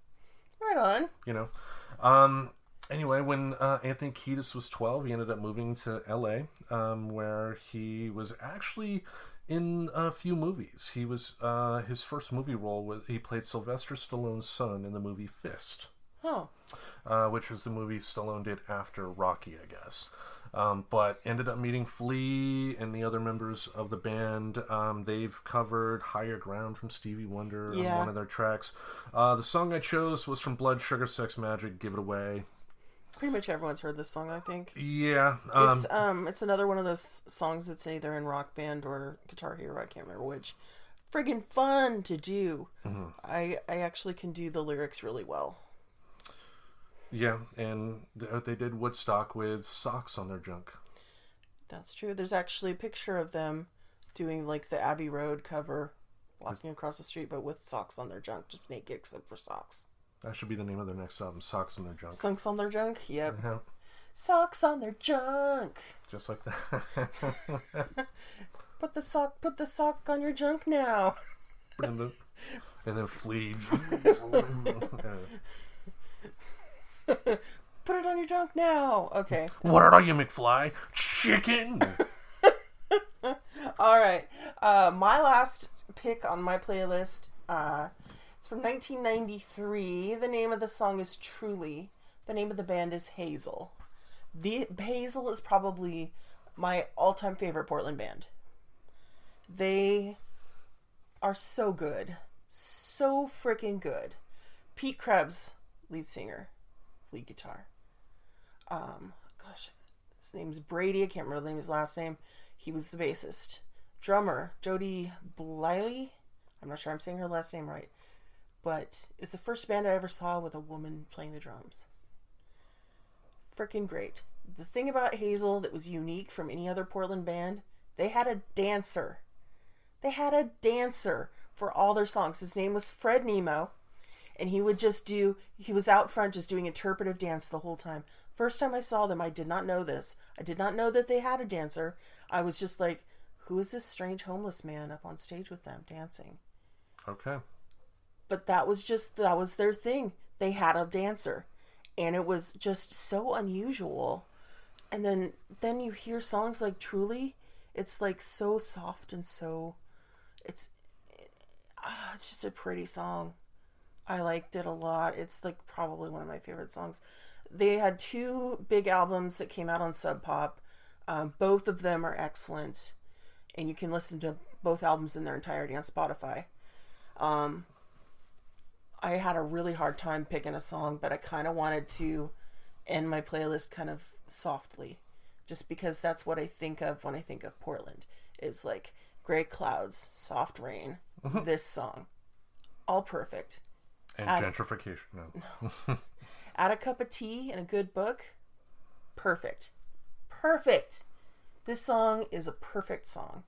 Right on. Anyway, when Anthony Kiedis was 12, he ended up moving to LA, where he was actually in a few movies. He was his first movie role he played Sylvester Stallone's son in the movie Fist. Oh. Which was the movie Stallone did after Rocky, I guess. But ended up meeting Flea and the other members of the band. They've covered Higher Ground from Stevie Wonder on one of their tracks. The song I chose was from Blood Sugar Sex Magic, Give It Away. Pretty much everyone's heard this song, I think. Yeah. It's another one of those songs that's either in Rock Band or Guitar Hero, I can't remember which. Friggin' fun to do. Mm-hmm. I actually can do the lyrics really well. Yeah, and they did Woodstock with socks on their junk. That's true. There's actually a picture of them doing like the Abbey Road cover, walking across the street, but with socks on their junk, just naked except for socks. That should be the name of their next album, Socks on Their Junk. Socks on their junk? Yep. Yeah. Socks on their junk. Just like that. Put the sock on your junk now. And then Flea. Put it on your junk now. Okay. What are you, McFly? Chicken? All right. My last pick on my playlist, it's from 1993. The name of the song is Truly. The name of the band is Hazel. Hazel is probably my all-time favorite Portland band. They are so good. So freaking good. Pete Krebs, lead singer. Lead guitar. His name's Brady. I can't remember his last name. He was the bassist. Drummer Jody Bliley. I'm not sure I'm saying her last name right, but it's the first band I ever saw with a woman playing the drums. Freaking great. The thing about Hazel that was unique from any other Portland band, they had a dancer. They had a dancer for all their songs. His name was Fred Nemo. And he was out front just doing interpretive dance the whole time. First time I saw them, I did not know this. I did not know that they had a dancer. I was just like, who is this strange homeless man up on stage with them dancing? Okay. But that was their thing. They had a dancer. And it was just so unusual. And then you hear songs like Truly. It's like so soft and so... It's just a pretty song. I liked it a lot. It's like probably one of my favorite songs. They had 2 big albums that came out on Sub Pop. Both of them are excellent. And you can listen to both albums in their entirety on Spotify. I had a really hard time picking a song, but I kind of wanted to end my playlist kind of softly, just because that's what I think of when I think of Portland. It's like gray clouds, soft rain, this song, all perfect. And gentrification. No. Add a cup of tea and a good book, perfect. Perfect. This song is a perfect song.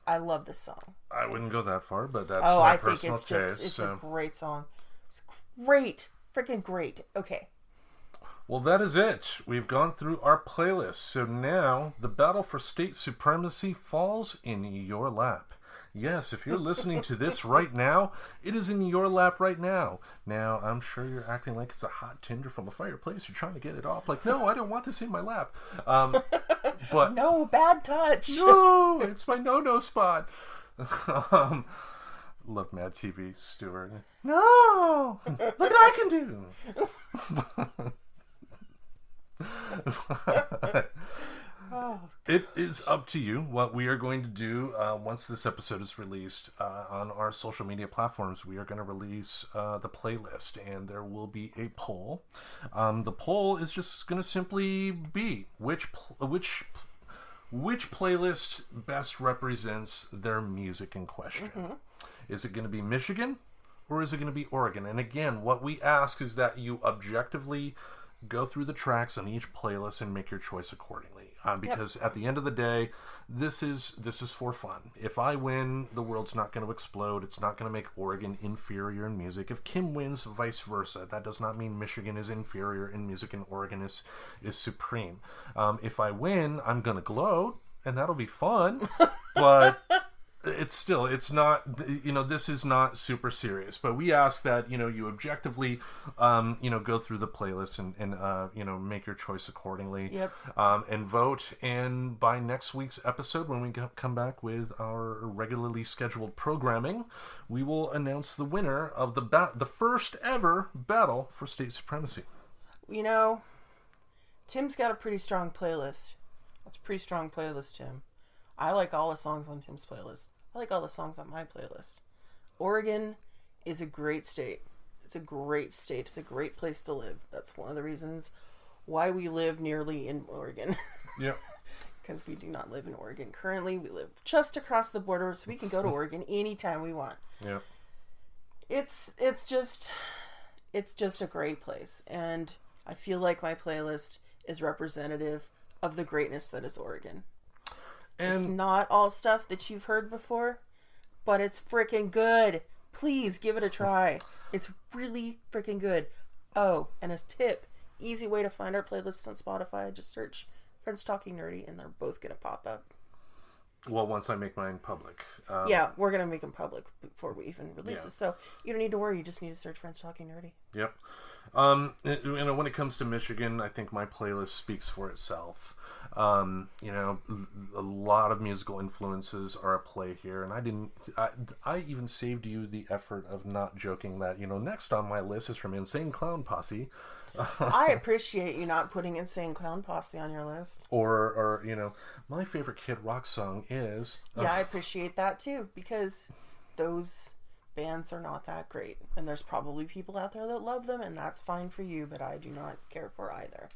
I love this song. I wouldn't go that far, but that's my personal think it's taste. It's a great song. It's great. Freaking great. Okay. Well, that is it. We've gone through our playlist. So now the Battle for State Supremacy falls in your lap. Yes, if you're listening to this right now, it is in your lap right now. Now, I'm sure you're acting like it's a hot tinder from a fireplace. You're trying to get it off. Like, no, I don't want this in my lap. But no, bad touch. No, it's my no-no spot. Love Mad TV, Stuart. No! Look what I can do! It is up to you what we are going to do once this episode is released on our social media platforms. We are going to release the playlist, and there will be a poll. The poll is just going to simply be which playlist best represents their music in question. Is it going to be Michigan, or is it going to be Oregon? And again, what we ask is that you objectively go through the tracks on each playlist and make your choice accordingly. Because at the end of the day, this is for fun. If I win, the world's not going to explode. It's not going to make Oregon inferior in music. If Kim wins, vice versa. That does not mean Michigan is inferior in music and Oregon is supreme. If I win, I'm going to gloat, and that'll be fun. But it's not, this is not super serious, but we ask that, you objectively, go through the playlist and make your choice accordingly. Yep. And vote. And by next week's episode, when we come back with our regularly scheduled programming, we will announce the winner of the first ever Battle for State Supremacy. Tim's got a pretty strong playlist. That's a pretty strong playlist, Tim. I like all the songs on Tim's playlist. I like all the songs on my playlist. Oregon is a great state. It's a great state. It's a great place to live. That's one of the reasons why we live nearly in Oregon. Yep. Because we do not live in Oregon currently. We live just across the border, so we can go to Oregon anytime we want. Yep. It's just a great place, and I feel like my playlist is representative of the greatness that is Oregon. And it's not all stuff that you've heard before, but it's freaking good. Please give it a try. It's really freaking good. Oh, and as tip, easy way to find our playlists on Spotify, just search Friends Talking Nerdy, and they're both going to pop up. Well, once I make mine public. Yeah, we're going to make them public before we even release this. So you don't need to worry. You just need to search Friends Talking Nerdy. Yep. When it comes to Michigan, I think my playlist speaks for itself. A lot of musical influences are at play here, and I even saved you the effort of not joking that, next on my list is from Insane Clown Posse. I appreciate you not putting Insane Clown Posse on your list. Or my favorite Kid Rock song is... Yeah, I appreciate that too, because those bands are not that great. And there's probably people out there that love them, and that's fine for you, but I do not care for either.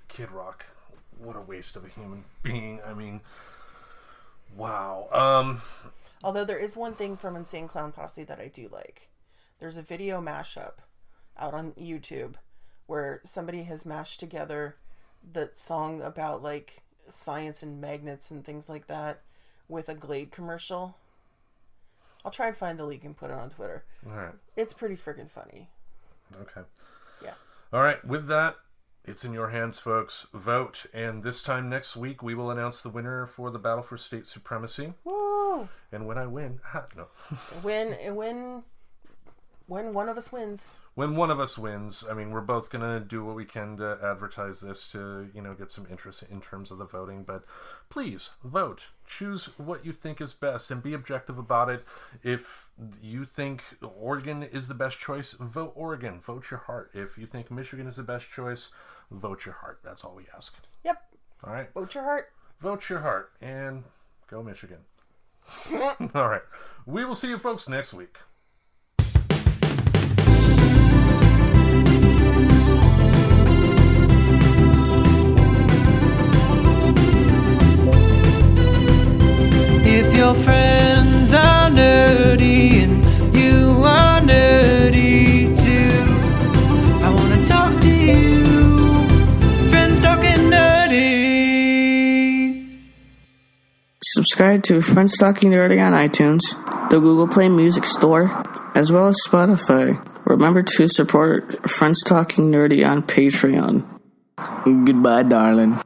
Kid Rock, what a waste of a human being. I mean, wow. Although there is one thing from Insane Clown Posse that I do like. There's a video mashup out on YouTube where somebody has mashed together that song about like science and magnets and things like that with a Glade commercial. I'll try and find the link and put it on Twitter. All right. It's pretty freaking funny. Okay. Yeah. All right. With that, it's in your hands, folks. Vote. And this time next week, we will announce the winner for the Battle for State Supremacy. Woo! And when I win... no. When one of us wins. When one of us wins, I mean, we're both going to do what we can to advertise this to, get some interest in terms of the voting. But please, vote. Choose what you think is best and be objective about it. If you think Oregon is the best choice, vote Oregon. Vote your heart. If you think Michigan is the best choice, vote your heart. That's all we ask. Yep. All right. Vote your heart. Vote your heart. And go Michigan. All right. We will see you folks next week. If your friends are nerdy and you are nerdy too, I want to talk to you. Friends Talking Nerdy. Subscribe to Friends Talking Nerdy on iTunes, the Google Play Music Store, as well as Spotify. Remember to support Friends Talking Nerdy on Patreon. Goodbye, darling.